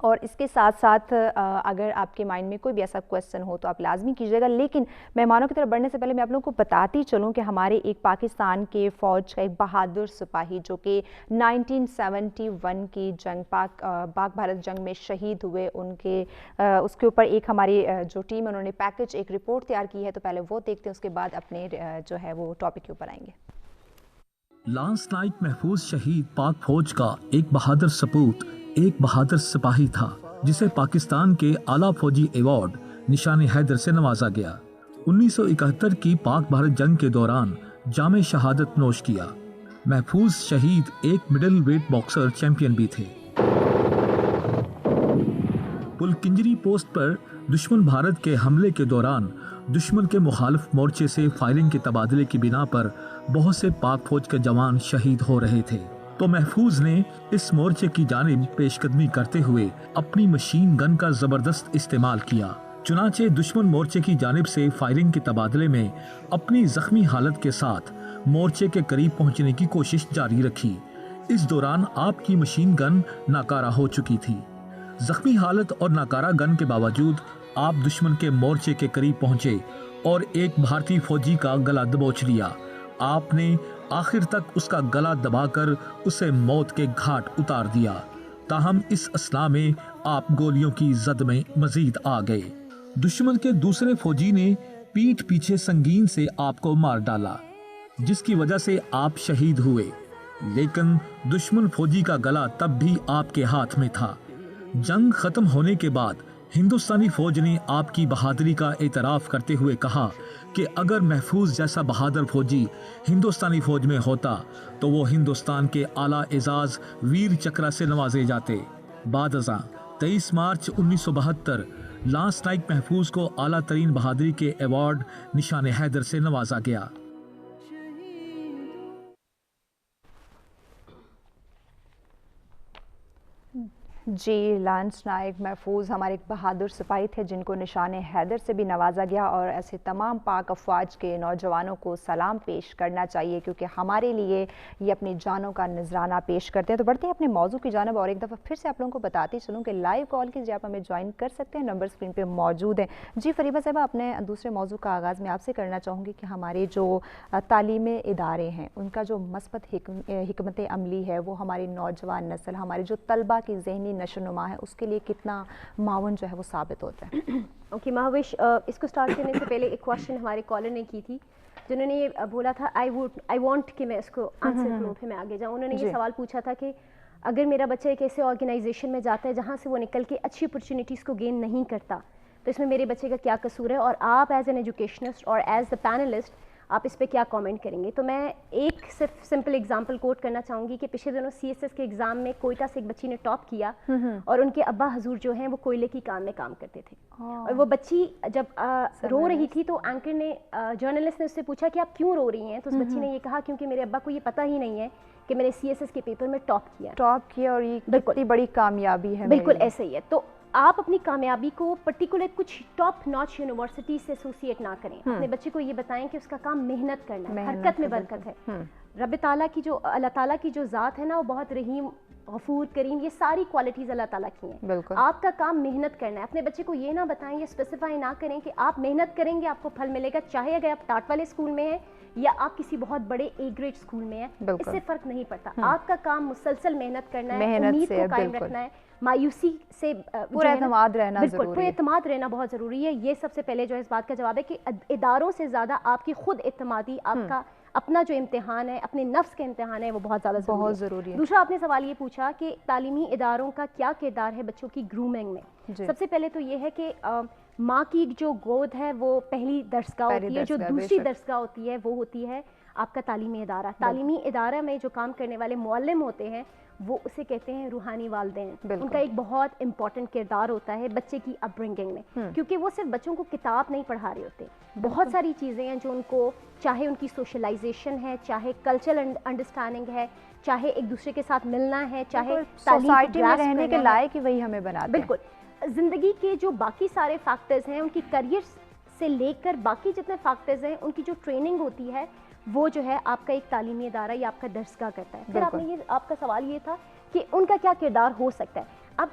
और इसके साथ साथ अगर आपके माइंड में कोई भी ऐसा क्वेश्चन हो तो आप लाजमी कीजिएगा। लेकिन मेहमानों की तरफ बढ़ने से पहले मैं आप लोगों को बताती चलूं कि हमारे एक पाकिस्तान के फ़ौज का एक बहादुर सिपाही जो कि 1971 की जंग पाक भारत जंग में शहीद हुए, उसके ऊपर एक हमारी जो टीम है उन्होंने पैकेज एक रिपोर्ट तैयार की है। तो पहले वो देखते हैं, उसके बाद अपने जो है वो टॉपिक के ऊपर आएंगे। लांस नाइक महफूज शहीद पाक फौज का एक बहादुर सपूत, एक बहादुर सिपाही था जिसे पाकिस्तान के आला फौजी अवार्ड निशान हैदर से नवाजा गया। 1971 की पाक भारत जंग के दौरान जामे शहादत नोश किया। महफूज शहीद एक मिडिल वेट बॉक्सर चैंपियन भी थे। पुलकिंजरी पोस्ट पर दुश्मन भारत के हमले के दौरान दुश्मन के मुखालिफ मोर्चे से फायरिंग के तबादले की बिना पर बहुत से पाक फौज के जवान शहीद हो रहे थे, तो महफूज ने इस मोर्चे की जानिब पेशकदमी करते हुए अपनी मशीन गन का जबरदस्त इस्तेमाल किया। चुनाचे दुश्मन मोर्चे की जानिब से फायरिंग के तबादले में अपनी जख्मी हालत के साथ मोर्चे के करीब पहुंचने की कोशिश जारी रखी। इस दौरान आपकी मशीन गन नाकारा हो चुकी थी। जख्मी हालत और नाकारा गन के बावजूद आप दुश्मन के मोर्चे के करीब पहुंचे और एक भारतीय फौजी का गला दबोच लिया। आपने आखिर तक उसका गला दबाकर उसे मौत के घाट उतार दिया। ताहम इस असला में आप गोलियों की जद में मजीद आ गए। दुश्मन के दूसरे फौजी ने पीठ पीछे संगीन से आपको मार डाला, जिसकी वजह से आप शहीद हुए। लेकिन दुश्मन फौजी का गला तब भी आपके हाथ में था। जंग खत्म होने के बाद हिंदुस्तानी फौज ने आपकी बहादुरी का एतराफ़ करते हुए कहा कि अगर महफूज जैसा बहादुर फौजी हिंदुस्तानी फौज में होता तो वो हिंदुस्तान के आला एजाज वीर चक्र से नवाजे जाते। बाद अज़ां 23 मार्च 1972 लांस नाइक महफूज को आला तरीन बहादुरी के अवार्ड निशान हैदर से नवाजा गया। जी, लांस नाइक महफूज हमारे एक बहादुर सिपाही थे जिनको निशान हैदर से भी नवाजा गया। और ऐसे तमाम पाक अफवाज के नौजवानों को सलाम पेश करना चाहिए क्योंकि हमारे लिए ये अपनी जानों का नजराना पेश करते हैं। तो बढ़ते हैं अपने मौजू की जानब और एक दफ़ा फिर से आप लोगों को बताती चलूँ कि लाइव कॉल कीजिए, आप हमें ज्वाइन कर सकते हैं, नंबर स्क्रीन पर मौजूद है। जी फरीबा साहब, अपने दूसरे मौजू का आगाज़ मैं आपसे करना चाहूँगी कि हमारे जो तालीमी इदारे हैं उनका जो मस्बत हिकमत अमली है वो हमारी नौजवान नस्ल, हमारे जो तलबा की ज़हनी नशोनुमा है उसके लिए कितना मावन जो है वो साबित होता है। ओके महाविश, इसको स्टार्ट करने से पहले एक क्वेश्चन हमारे कॉलर ने की थी जिन्होंने ये बोला था आई वांट कि मैं इसको आंसर करूं, फिर मैं आगे जाऊं। उन्होंने ये सवाल पूछा था कि अगर मेरा बच्चा एक ऐसे ऑर्गेनाइजेशन में जाता है जहां से वो निकल के अच्छी अपॉर्चुनिटीज़ को गेन नहीं करता तो इसमें मेरे बच्चे का क्या कसूर है, और आप एज एन एजुकेशनिस्ट और एज द पैनलिस्ट आप इस पे क्या कमेंट करेंगे। तो मैं एक सिर्फ सिंपल एग्जांपल कोट करना चाहूँगी कि पिछले दिनों CSS के एग्ज़ाम में कोयटा से एक बच्ची ने टॉप किया और उनके अब्बा हजूर जो हैं वो कोयले की काम में काम करते थे। और वो बच्ची जब रो रही थी तो एंकर ने जर्नलिस्ट ने उससे पूछा कि आप क्यों रो रही हैं, तो उस बच्ची ने ये कहा क्योंकि मेरे अब्बा को ये पता ही नहीं है कि मैंने CSS के पेपर में टॉप किया और ये कितनी बड़ी कामयाबी है। बिल्कुल ऐसे ही है। तो आप अपनी कामयाबी को पर्टिकुलर कुछ टॉप नॉच यूनिवर्सिटी से एसोसिएट ना करें। अपने बच्चे को ये बताएं कि उसका काम मेहनत करना है, हरकत में बरकत है। रब ताला की जो अल्लाह ताला की जो ज़ात है ना, वो बहुत रहीम, गफूर, करीम, ये सारी क्वालिटीज़ अल्लाह ताला की हैं। आपका काम मेहनत करना है। अपने बच्चे को ये ना बताएं, ये स्पेसिफाई ना करें कि आप मेहनत करेंगे आपको फल मिलेगा, चाहे अगर आप टाट वाले स्कूल में हैं या आप किसी बहुत बड़े ए ग्रेड स्कूल में हैं, इससे फ़र्क नहीं पड़ता। आपका काम मुसलसल मेहनत करना है, उम्मीद को कायम रखना है, मायूसी से पूरा एतमाद रहना ज़रूरी है। पूरा एतमाद रहना बहुत ज़रूरी है। ये सबसे पहले जो है इस बात का जवाब है कि इदारों से ज़्यादा आपकी खुद एतमादी, आपका अपना जो इम्तिहान है, अपने नफ्स के इम्तिहान है, वो बहुत ज़रूरी है। दूसरा आपने सवाल ये पूछा कि तालीमी इदारों का क्या किरदार है बच्चों की ग्रूमिंग में। सबसे पहले तो ये है कि माँ की जो गोद है वो पहली दरसगाह होती है, जो दूसरी दरसगाह होती है वो होती है आपका तालीमी इदारा। तालीमी इदारा में जो काम करने वाले मुअल्लिम होते हैं वो उसे कहते हैं रूहानी वालिदैन। उनका एक बहुत इंपॉर्टेंट किरदार होता है बच्चे की अपब्रिंगिंग में, क्योंकि वो सिर्फ बच्चों को किताब नहीं पढ़ा रहे होते, बहुत सारी चीज़ें हैं जो उनको, चाहे उनकी सोशलाइजेशन है, चाहे कल्चरल अंडरस्टैंडिंग है, चाहे एक दूसरे के साथ मिलना है, चाहे सोसाइटी में रहने के लायक ही वही हमें बनाते हैं। बिल्कुल, ज़िंदगी के जो बाकी सारे फैक्टर्स हैं, उनकी करियर से लेकर बाकी जितने फैक्टर्स हैं, उनकी जो ट्रेनिंग होती है वो जो है आपका एक तालीमी इदारा या आपका दरसगाह करता है। फिर आपका सवाल ये था कि उनका क्या किरदार हो सकता है। अब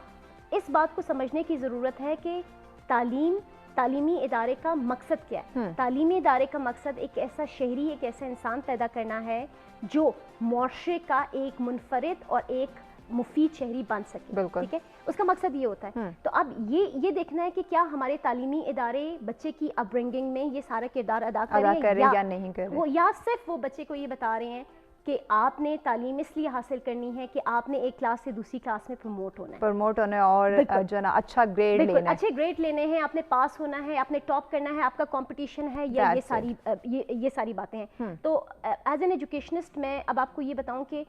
इस बात को समझने की ज़रूरत है कि तालीमी इदारे का मकसद क्या है। तालीमी इदारे का मकसद एक ऐसा शहरी, एक ऐसा इंसान पैदा करना है जो मुआशरे का एक मुनफरिद और एक मुफीद शहरी बन सके। ठीक है, उसका मकसद ये होता है। तो अब ये देखना है कि क्या हमारे तालीमी इदारे बच्चे की अपब्रिंगिंग में ये सारा किरदार अदा कर रहे हैं या नहीं कर रहे, वो या सिर्फ वो बच्चे को ये बता रहे हैं कि आपने तालीम इसलिए हासिल करनी है कि आपने एक क्लास से दूसरी क्लास में प्रमोट होना है और जो है ना अच्छा ग्रेड लेना है, अच्छे ग्रेड लेने हैं, आपने पास होना है, आपने टॉप करना है, आपका कंपटीशन है, या ये सारी बातें हैं। तो एज एन एजुकेशनिस्ट मैं अब आपको ये बताऊं कि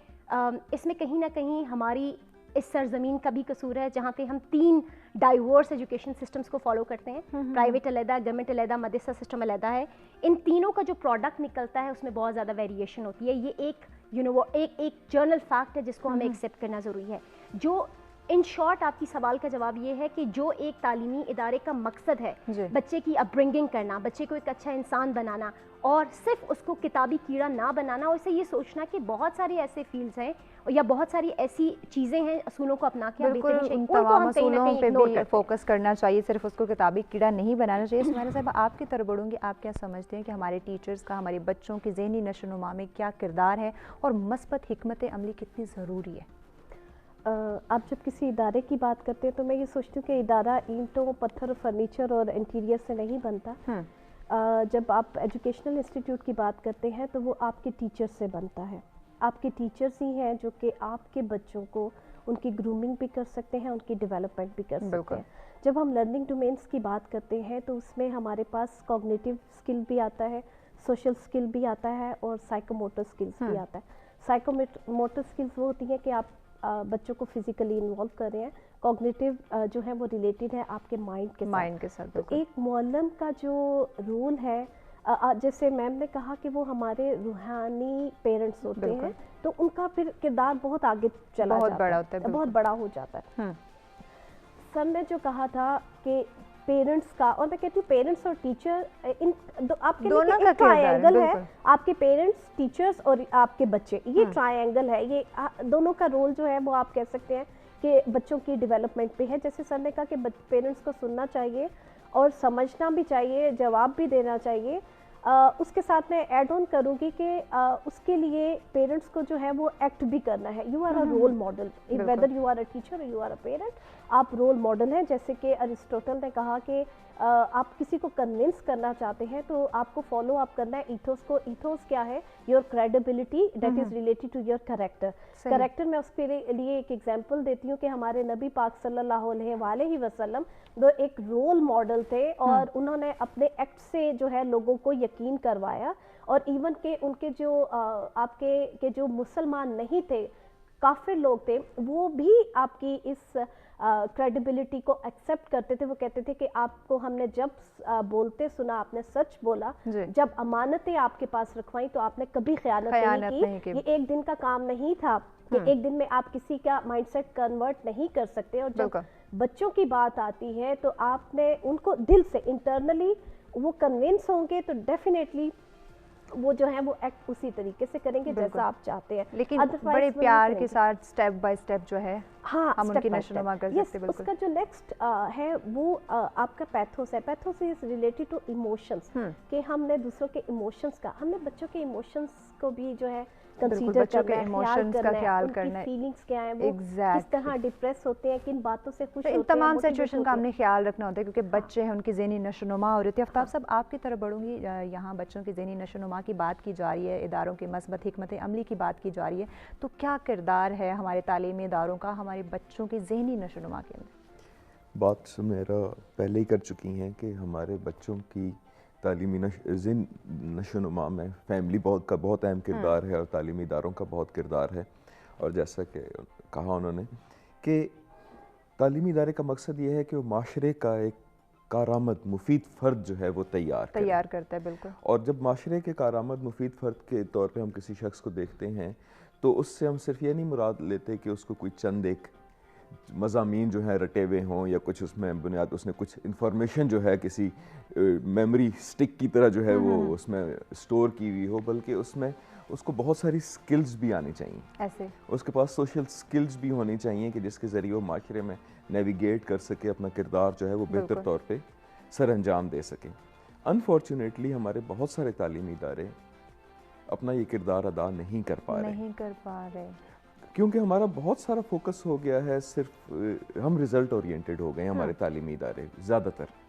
इसमें कहीं ना कहीं हमारी इस सरजमीन का भी कसूर है, जहाँ पे हम 3 डाइवर्स एजुकेशन सिस्टम्स को फॉलो करते हैं। प्राइवेट अलहदा, गवर्नमेंट अलहदा, मदरसा सिस्टम अलहदा है। इन तीनों का जो प्रोडक्ट निकलता है उसमें बहुत ज़्यादा वेरिएशन होती है। ये एक जर्नल फैक्ट है जिसको हमें एक्सेप्ट करना ज़रूरी है। जो इन शॉर्ट आपकी सवाल का जवाब ये है कि जो एक तालीमी इदारे का मकसद है बच्चे की अपब्रिंगिंग करना, बच्चे को एक अच्छा इंसान बनाना और सिर्फ उसको किताबी कीड़ा ना बनाना, और इसे ये सोचना कि बहुत सारे ऐसे फील्ड्स हैं या बहुत सारी ऐसी चीज़ें हैं असूलों को अपना के तमाम असूलों पे भी फोकस करना चाहिए, सिर्फ उसको किताबी कीड़ा नहीं बनाना चाहिए। सुमैरा साहब, आपकी तरफ बढ़ूँगी, आप क्या समझते हैं कि हमारे टीचर्स का हमारे बच्चों की ज़हनी नशोनुमा में क्या किरदार है और मस्बत हिकमत अमली कितनी ज़रूरी है? आप जब किसी इदारे की बात करते हैं तो मैं ये सोचती हूँ कि इदारा ईंटों, पत्थर, फर्नीचर और इंटीरियर से नहीं बनता। जब आप एजुकेशनल इंस्टीट्यूट की बात करते हैं तो वो आपके टीचर से बनता है। आपके टीचर्स ही हैं जो कि आपके बच्चों को उनकी ग्रूमिंग भी कर सकते हैं, उनकी डेवलपमेंट भी कर सकते हैं। जब हम लर्निंग डोमेन्स की बात करते हैं तो उसमें हमारे पास कॉग्निटिव स्किल भी आता है, सोशल स्किल भी आता है और साइकोमोटर स्किल्स भी आता है। साइकोमोटर स्किल्स वो होती हैं कि आप बच्चों को फिजिकली इन्वॉल्व कर रहे हैं, कॉग्निटिव जो है वो रिलेटेड है आपके माइंड के साथ। तो एक मुअल्लिम का जो रोल है, जैसे मैम ने कहा कि वो हमारे रूहानी पेरेंट्स होते हैं, तो उनका फिर किरदार बहुत आगे चला जाता है, बहुत बड़ा हो जाता है। सर ने जो कहा था कि पेरेंट्स का, और मैं कहती हूँ पेरेंट्स और टीचर आपके दोनों का ट्रायंगल है, आपके पेरेंट्स, टीचर्स और आपके बच्चे, ये ट्रायंगल है। ये दोनों का रोल जो है वो आप कह सकते हैं कि बच्चों की डेवलपमेंट पे है। जैसे सर ने कहा कि पेरेंट्स को सुनना चाहिए और समझना भी चाहिए, जवाब भी देना चाहिए। उसके साथ मैं ऐड ऑन करूँगी कि उसके लिए पेरेंट्स को जो है वो एक्ट भी करना है। You are a role model, whether you are a teacher और यू आर अ पेरेंट, आप रोल मॉडल हैं। जैसे कि अरिस्टोटल ने कहा कि आप किसी को कन्विंस करना चाहते हैं तो आपको फॉलो अप करना है ईथोस को। ईथोस क्या है? Your credibility that is related to your character. Character मैं उसके लिए एक एग्जांपल देती हूँ कि हमारे नबी पाक सल्लल्लाहु अलैहि वसल्लम वो एक रोल मॉडल थे और उन्होंने अपने एक्ट से जो है लोगों को यकीन करवाया। और इवन के उनके जो आपके के जो मुसलमान नहीं थे, काफिर लोग थे, वो भी आपकी इस क्रेडिबिलिटी को एक्सेप्ट करते थे। वो कहते थे कि आपको हमने जब बोलते सुना, आपने सच बोला, जब अमानतें आपके पास रखवाई तो आपने कभी खयानत नहीं की। ये एक दिन का काम नहीं था कि एक दिन में आप किसी का माइंडसेट कन्वर्ट नहीं कर सकते। और जब बच्चों की बात आती है तो आपने उनको दिल से इंटरनली वो कन्विंस होंगे तो डेफिनेटली وہ جو ہے وہ ایکٹ اسی طریقے سے کریں گے جیسا آپ چاہتے ہیں، لیکن بڑے پیار کے ساتھ سٹیپ بائی سٹیپ جو ہے ہم ان کی نشونما کر سکتے ہیں۔ اس کا جو نیکسٹ ہے وہ آپ کا پیتھوس ہے۔ پیتھوس از ریلیٹڈ ٹو ایموشنس، کہ ہم نے دوسروں کے ایموشنس کا، ہم نے بچوں کے ایموشنس کو بھی جو ہے کنسیڈر کرنا ہے، خیال کرنا ہے، فیلنگس کیا ہیں، وہ کس طرح ڈپریس ہوتے ہیں، کن باتوں سے خوش ہوتے ہیں، ان تمام سچویشن کا ہم نے خیال رکھنا ہوتا ہے کیونکہ بچے ہیں، ان کی ذہنی نشوونما ہو رہی تھی۔ آفتاب صاحب آپ کی طرف بڑھوں گی، یہاں بچوں کی ذہنی نشوونما کی بات کی جا رہی ہے، اداروں کی مثبت حکمت عملی کی بات کی جا رہی ہے، تو کیا کردار ہے ہمارے تعلیمی اداروں کا ہمارے بچوں کی ذہنی نشوونما کے اندر؟ بات میرا پہلے ہی کر چکی ہیں کہ ہمارے بچوں کی تعلیمی نشوونما میں فیملی کا بہت اہم کردار ہے اور تعلیمی اداروں کا بہت کردار ہے، اور جیسا کہ کہا انہوں نے کہ تعلیمی ادارے کا مقصد یہ ہے کہ وہ معاشرے کا ایک کارآمد مفید فرد جو ہے وہ تیار کرتا ہے۔ بالکل، اور جب معاشرے کے کارآمد مفید فرد کے طور پہ ہم کسی شخص کو دیکھتے ہیں تو اس سے ہم صرف یہ نہیں مراد لیتے کہ اس کو کوئی چند ایک مضامین جو ہیں رٹے ہوئے ہوں یا کچھ اس میں بنیاد اس نے کچھ انفارمیشن جو ہے کسی میموری سٹک کی طرح جو ہے وہ اس میں سٹور کی ہوئی ہو، بلکہ اس میں اس کو بہت ساری سکلز بھی آنی چاہیے، ایسے اس کے پاس سوشل سکلز بھی ہونی چاہیے کہ جس کے ذریعے وہ معاشرے میں نیویگیٹ کر سکے، اپنا کردار جو ہے وہ بہتر طور پہ سر انجام دے سکے۔ انفارچونیٹلی ہمارے بہت سارے تعلیمی ادارے اپنا یہ کردار ادا نہیں کر پا رہے، کیونکہ ہمارا بہت سارا فوکس ہو گیا ہے، صرف ہم رزلٹ اورینٹڈ ہو گئے ہیں ہمارے تعلیمی ادارے زیادہ تر۔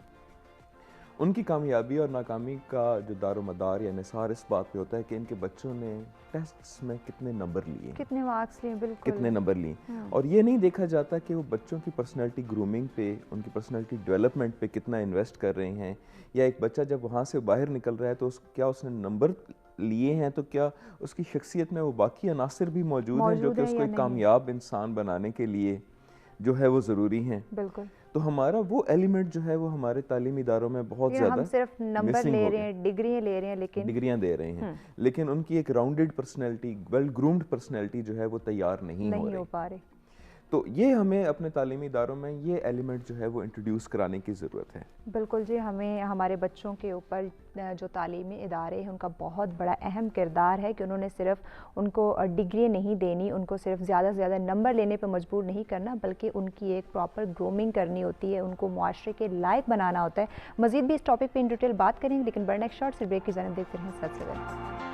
ان کی کامیابی اور ناکامی کا جو دار و مدار یا نثار اس بات پہ ہوتا ہے کہ ان کے بچوں نے ٹیسٹس میں کتنے نمبر لیے، کتنے مارکس لیے، بالکل کتنے نمبر لیے، اور یہ نہیں دیکھا جاتا کہ وہ بچوں کی پرسنالٹی گرومنگ پہ، ان کی پرسنالٹی ڈیولپمنٹ پہ کتنا انویسٹ کر رہے ہیں، یا ایک بچہ جب وہاں سے باہر نکل رہا ہے تو کیا اس نے نمبر لیے ہیں، تو کیا اس کی شخصیت میں وہ باقی عناصر بھی موجود ہیں جو کہ اس کو ایک کامیاب انسان بنانے کے لیے جو ہے وہ ضروری ہیں۔ بالکل، تو ہمارا وہ ایلیمنٹ جو ہے وہ ہمارے تعلیمی اداروں میں بہت زیادہ ہم صرف نمبر لے رہے ہیں، ڈگریاں لے رہے ہیں، لیکن ڈگریاں دے رہے ہیں، لیکن ان کی ایک rounded personality, well groomed personality جو ہے وہ تیار نہیں ہو پا رہی۔ تو یہ ہمیں اپنے تعلیمی اداروں میں یہ ایلیمنٹ جو ہے وہ انٹروڈیوس کرانے کی ضرورت ہے۔ بالکل جی، ہمیں ہمارے بچوں کے اوپر جو تعلیمی ادارے ہیں ان کا بہت بڑا اہم کردار ہے کہ انہوں نے صرف ان کو ڈگری نہیں دینی، ان کو صرف زیادہ سے زیادہ نمبر لینے پہ مجبور نہیں کرنا، بلکہ ان کی ایک پراپر گرومنگ کرنی ہوتی ہے، ان کو معاشرے کے لائق بنانا ہوتا ہے۔ مزید بھی اس ٹاپک پہ ان ڈیٹیل بات کریں گے، لیکن برن ایک شارٹ سے بریک کی جانب دیکھتے رہیں سچ سویرا۔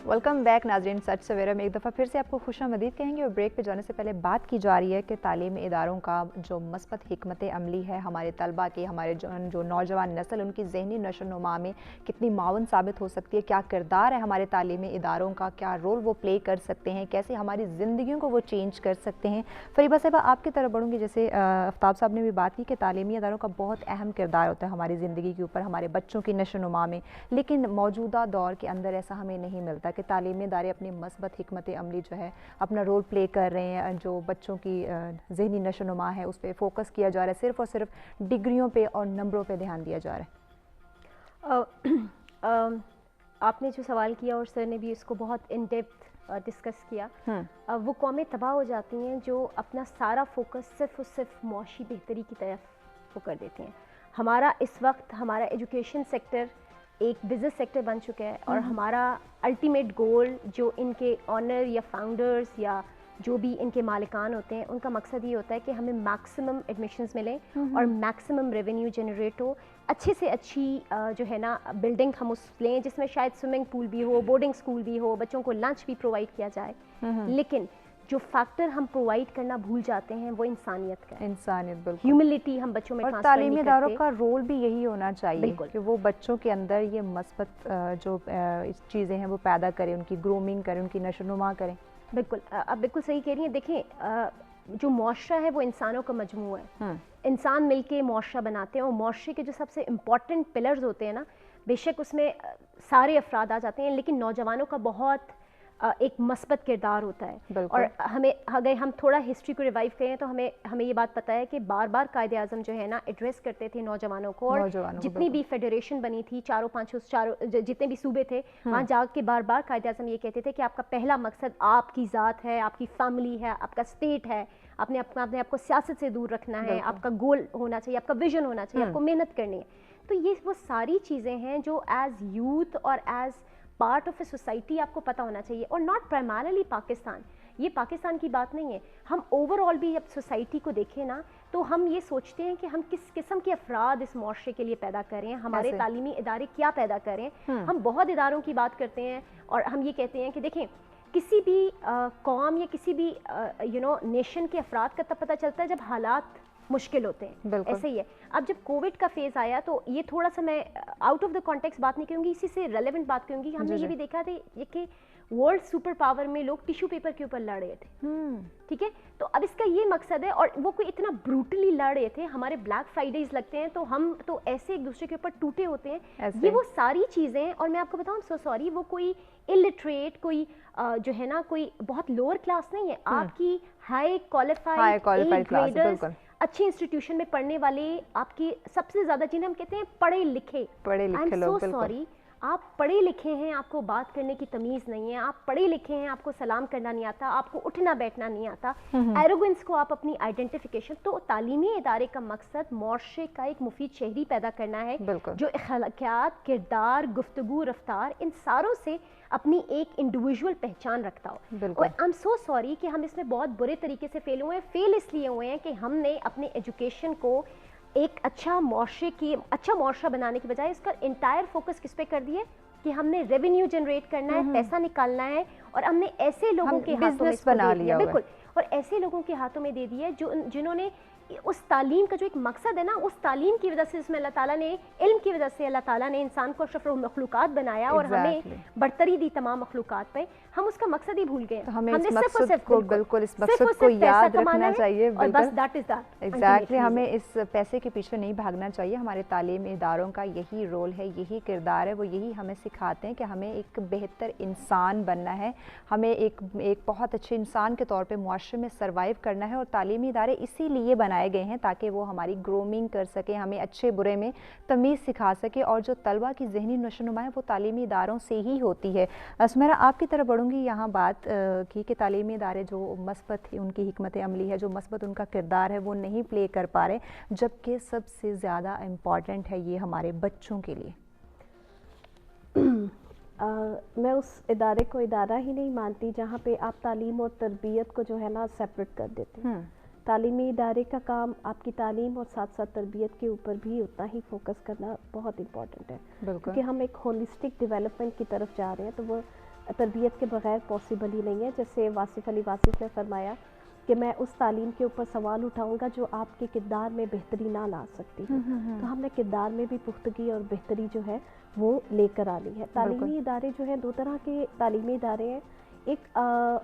ویلکم بیک ناظرین، سچ سویرا میں ایک دفعہ پھر سے آپ کو خوش آمدید کہیں گے، اور بریک پہ جانے سے پہلے بات کی جا رہی ہے کہ تعلیمی اداروں کا جو مثبت حکمت عملی ہے ہمارے طلبہ کی، ہمارے جو نوجوان نسل ان کی ذہنی نشوونما میں کتنی معاون ثابت ہو سکتی ہے، کیا کردار ہے ہمارے تعلیمی اداروں کا، کیا رول وہ پلے کر سکتے ہیں، کیسے ہماری زندگیوں کو وہ چینج کر سکتے ہیں۔ فریبہ صاحبہ آپ کی طرف بڑھوں گی، جیسے آفتاب صاحب نے بھی بات کی کہ تعلیمی اداروں کا بہت اہم کردار ہوتا ہے ہماری زندگی کے اوپر، ہمارے بچوں کی نشوونما میں، لیکن موجودہ دور کے اندر ایسا ہمیں نہیں ملتا کہ تعلیمی ادارے اپنی مثبت حکمت عملی جو ہے اپنا رول پلے کر رہے ہیں، جو بچوں کی ذہنی نشوونما ہے اس پہ فوکس کیا جا رہا ہے، صرف اور صرف ڈگریوں پہ اور نمبروں پہ دھیان دیا جا رہا ہے۔ آپ نے جو سوال کیا اور سر نے بھی اس کو بہت ان ڈیپتھ ڈسکس کیا، وہ قومیں تباہ ہو جاتی ہیں جو اپنا سارا فوکس صرف اور صرف معاشی بہتری کی طرف وہ کر دیتے ہیں۔ ہمارا اس وقت ہمارا ایجوکیشن سیکٹر ایک بزنس سیکٹر بن چکا ہے، اور ہمارا الٹیمیٹ گول جو ان کے آنر یا فاؤنڈرز یا جو بھی ان کے مالکان ہوتے ہیں ان کا مقصد یہ ہوتا ہے کہ ہمیں میکسیمم ایڈمیشنز ملیں اور میکسیمم ریونیو جنریٹ ہو، اچھے سے اچھی جو ہے نا بلڈنگ ہم اس لیں جس میں شاید سوئمنگ پول بھی ہو، بورڈنگ اسکول بھی ہو، بچوں کو لنچ بھی پرووائڈ کیا جائے، لیکن جو فیکٹر ہم پرووائڈ کرنا بھول جاتے ہیں وہ انسانیت کا ہے۔ انسانیت، بالکل، ہیوملٹی ہم بچوں میں اور ٹرانسفر نہیں تعلیمی کرتے۔ اداروں کا رول بھی یہی ہونا چاہیے بالکل کہ وہ بچوں کے اندر یہ مثبت جو چیزیں ہیں وہ پیدا کریں، ان کی گرومنگ کریں، ان کی نشوونما کریں۔ بالکل، آپ بالکل صحیح کہہ رہی ہیں۔ دیکھیں، جو معاشرہ ہے وہ انسانوں کا مجموعہ ہے، انسان مل کے معاشرہ بناتے ہیں، اور معاشرے کے جو سب سے امپورٹنٹ پلرز ہوتے ہیں نا، बेशक उसमें सारे अफराद आ जाते हैं, लेकिन नौजवानों का बहुत एक मस्बत किरदार होता है। और हमें अगर हम थोड़ा हिस्ट्री को रिवाइव करें तो हमें ये बात पता है कि बार बार कायदे आज़म जो है ना एड्रेस करते थे नौजवानों को, और जितनी भी फेडरेशन बनी थी, चारों जितने भी सूबे थे, वहाँ जाकर के बार बार कायदे आज़म ये कहते थे कि आपका पहला मकसद आपकी ज़ात है, आपकी फैमिली है, आपका स्टेट है, अपने आप को सियासत से दूर रखना है, आपका गोल होना चाहिए, आपका विजन होना चाहिए, आपको मेहनत करनी है। तो ये वो सारी चीज़ें हैं जो एज यूथ और as part of a society आपको पता होना चाहिए, और नॉट प्राइमरली पाकिस्तान, ये पाकिस्तान की बात नहीं है। हम ओवरऑल भी जब सोसाइटी को देखें ना तो हम ये सोचते हैं कि हम किस किस्म के अफराद इस मुआशरे के लिए पैदा करें, हमारे तालीमी इदारे क्या पैदा करें। हम बहुत इदारों की बात करते हैं और हम ये कहते हैं कि देखें किसी भी कौम या किसी भी नेशन के अफराद का तब पता चलता है जब हालात मुश्किल होते हैं। ऐसे ही है, अब जब कोविड का फेज़ आया तो ये थोड़ा सा मैं आउट ऑफ द कॉन्टेक्स्ट बात नहीं करूँगी, इसी से रेलेवेंट बात करूँगी। हमने ये भी देखा था कि वर्ल्ड सुपर पावर में लोग टिश्यू पेपर के ऊपर लड़ रहे थे, ठीक है। तो अब इसका ये मकसद है, और वो कोई इतना ब्रूटली लड़ रहे थे, हमारे ब्लैक फ्राइडेज लगते हैं तो हम तो ऐसे एक दूसरे के ऊपर टूटे होते हैं, ये वो सारी चीज़ें। और मैं आपको बताऊँ, सो सॉरी, वो कोई इलिटरेट, कोई जो है ना कोई बहुत लोअर क्लास नहीं है, आपकी हाई क्वालिफाइड अच्छे इंस्टीट्यूशन में पढ़ने वाले, आपकी सबसे ज़्यादा जिन्हें हम कहते हैं पढ़े लिखे लोग, सॉरी, आप पढ़े लिखे हैं, आपको बात करने की तमीज़ नहीं है, आप पढ़े लिखे हैं, आपको सलाम करना नहीं आता, आपको उठना बैठना नहीं आता, एरोगेंस को आप अपनी आइडेंटिफिकेशन। तो तालीमी इदारे का मकसद मुआशरे का एक मुफीद शहरी पैदा करना है जो अखलाकियात, किरदार, गुफ्तगू, रफ्तार, इन सारों से अपनी एक इंडिविजुअल पहचान रखता हो। और आई एम सो सॉरी कि हम इसमें बहुत बुरे तरीके से फेल हुए हैं। फेल इसलिए हुए हैं कि हमने अपने एजुकेशन को एक अच्छा मुआशरा बनाने की बजाय इसका इंटायर फोकस किस पे कर दिए कि हमने रेवेन्यू जनरेट करना है, पैसा निकालना है, और हमने ऐसे लोगों के हाथों में बना लिया, बिल्कुल, और ऐसे लोगों के हाथों में दे दिया जिन्होंने उस तालीम का जो एक मकसद है ना, उस तालीम की वजह से, इसमें अल्लाह ताला ने, इल्म की वजह से अल्लाह ताला ने इंसान को अशरफुल मखलूकात बनाया और हमें बरतरी दी तमाम मखलूकात पे। हम उसका मकसद ही भूल गए। तो हमें इस मकसद को बिल्कुल इस मकसद को याद रखना चाहिए, और बस दैट इज दैट एग्जैक्टली। हमें इस पैसे के पीछे नहीं भागना चाहिए। हमारे तालीमी इदारों का यही रोल है, यही किरदार है, वो यही हमें सिखाते हैं कि हमें एक बेहतर इंसान बनना है, हमें एक बहुत अच्छे इंसान के तौर पे मुआशरे में सर्वाइव करना है। और तालीमी इदारे इसीलिए बनाए गए हैं ताकि वो हमारी ग्रूमिंग कर सके, हमें अच्छे बुरे में तमीज़ सिखा सके, और जो तलबा की ज़हनी नशोनुमा है वो तालीमी इदारों से ही होती है। सुमेरा, आपकी तरफ बढ़ूँगी। यहाँ बात की कि तालीमी इदारे जो मस्बत उनकी हिकमत अमली है, जो मस्बत उनका किरदार है, वो नहीं प्ले कर पा रहे, जबकि सबसे ज़्यादा इम्पॉर्टेंट है ये हमारे बच्चों के लिए। मैं उस इदारे को इदारा ही नहीं मानती जहाँ पे आप तालीम और तरबियत को जो है ना सेपरेट कर देते हैं। तालीमी इदारे का काम आपकी तालीम और साथ साथ तरबियत के ऊपर भी उतना ही फोकस करना बहुत इम्पॉर्टेंट है, क्योंकि हम एक होलिस्टिक डेवलपमेंट की तरफ जा रहे हैं, तो वो तरबियत के बगैर पॉसिबल ही नहीं है। जैसे वासिफ़ अली वासिफ़ ने फरमाया कि मैं उस तालीम के ऊपर सवाल उठाऊंगा जो आपके किरदार में बेहतरी ना ला सकती है। तो हमने किरदार में भी पुख्तगी और बेहतरी जो है वो लेकर आनी है। तालीमी इदारे जो हैं, दो तरह के तालीमी इदारे हैं। एक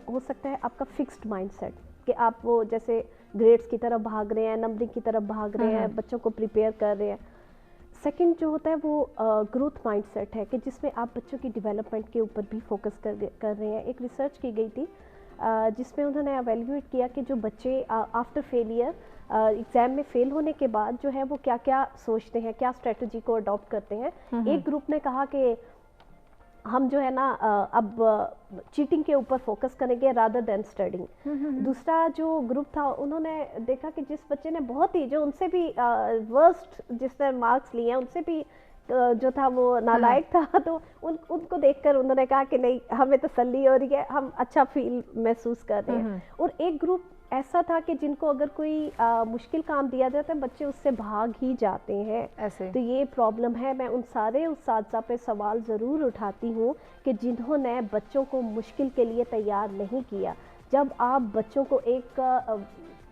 हो सकता है आपका फिक्स्ड माइंडसेट कि आप वो जैसे ग्रेड्स की तरफ भाग रहे हैं, नंबरिंग की तरफ भाग रहे हैं, बच्चों को प्रिपेयर कर रहे हैं। सेकंड जो होता है वो ग्रोथ माइंडसेट है कि जिसमें आप बच्चों की डेवलपमेंट के ऊपर भी फोकस कर रहे हैं। एक रिसर्च की गई थी जिसमें उन्होंने एवेल्यूएट किया कि जो बच्चे आफ्टर फेलियर एग्ज़ाम में फ़ेल होने के बाद जो है वो क्या क्या सोचते हैं, क्या स्ट्रेटजी को अडॉप्ट करते हैं। एक ग्रुप ने कहा कि हम जो है ना अब चीटिंग के ऊपर फोकस करेंगे रादर देन स्टडिंग। दूसरा जो ग्रुप था उन्होंने देखा कि जिस बच्चे ने बहुत ही, जो उनसे भी वर्स्ट जिसने मार्क्स लिए हैं, उनसे भी जो था वो नालायक था, तो उनको देखकर उन्होंने कहा कि नहीं, हमें तसल्ली हो रही है, हम अच्छा फील महसूस कर रहे हैं। और एक ग्रुप ऐसा था कि जिनको अगर कोई मुश्किल काम दिया जाता है बच्चे उससे भाग ही जाते हैं ऐसे। तो ये प्रॉब्लम है। मैं उन सारे उस्ताज़ा पे सवाल ज़रूर उठाती हूँ कि जिन्होंने बच्चों को मुश्किल के लिए तैयार नहीं किया। जब आप बच्चों को एक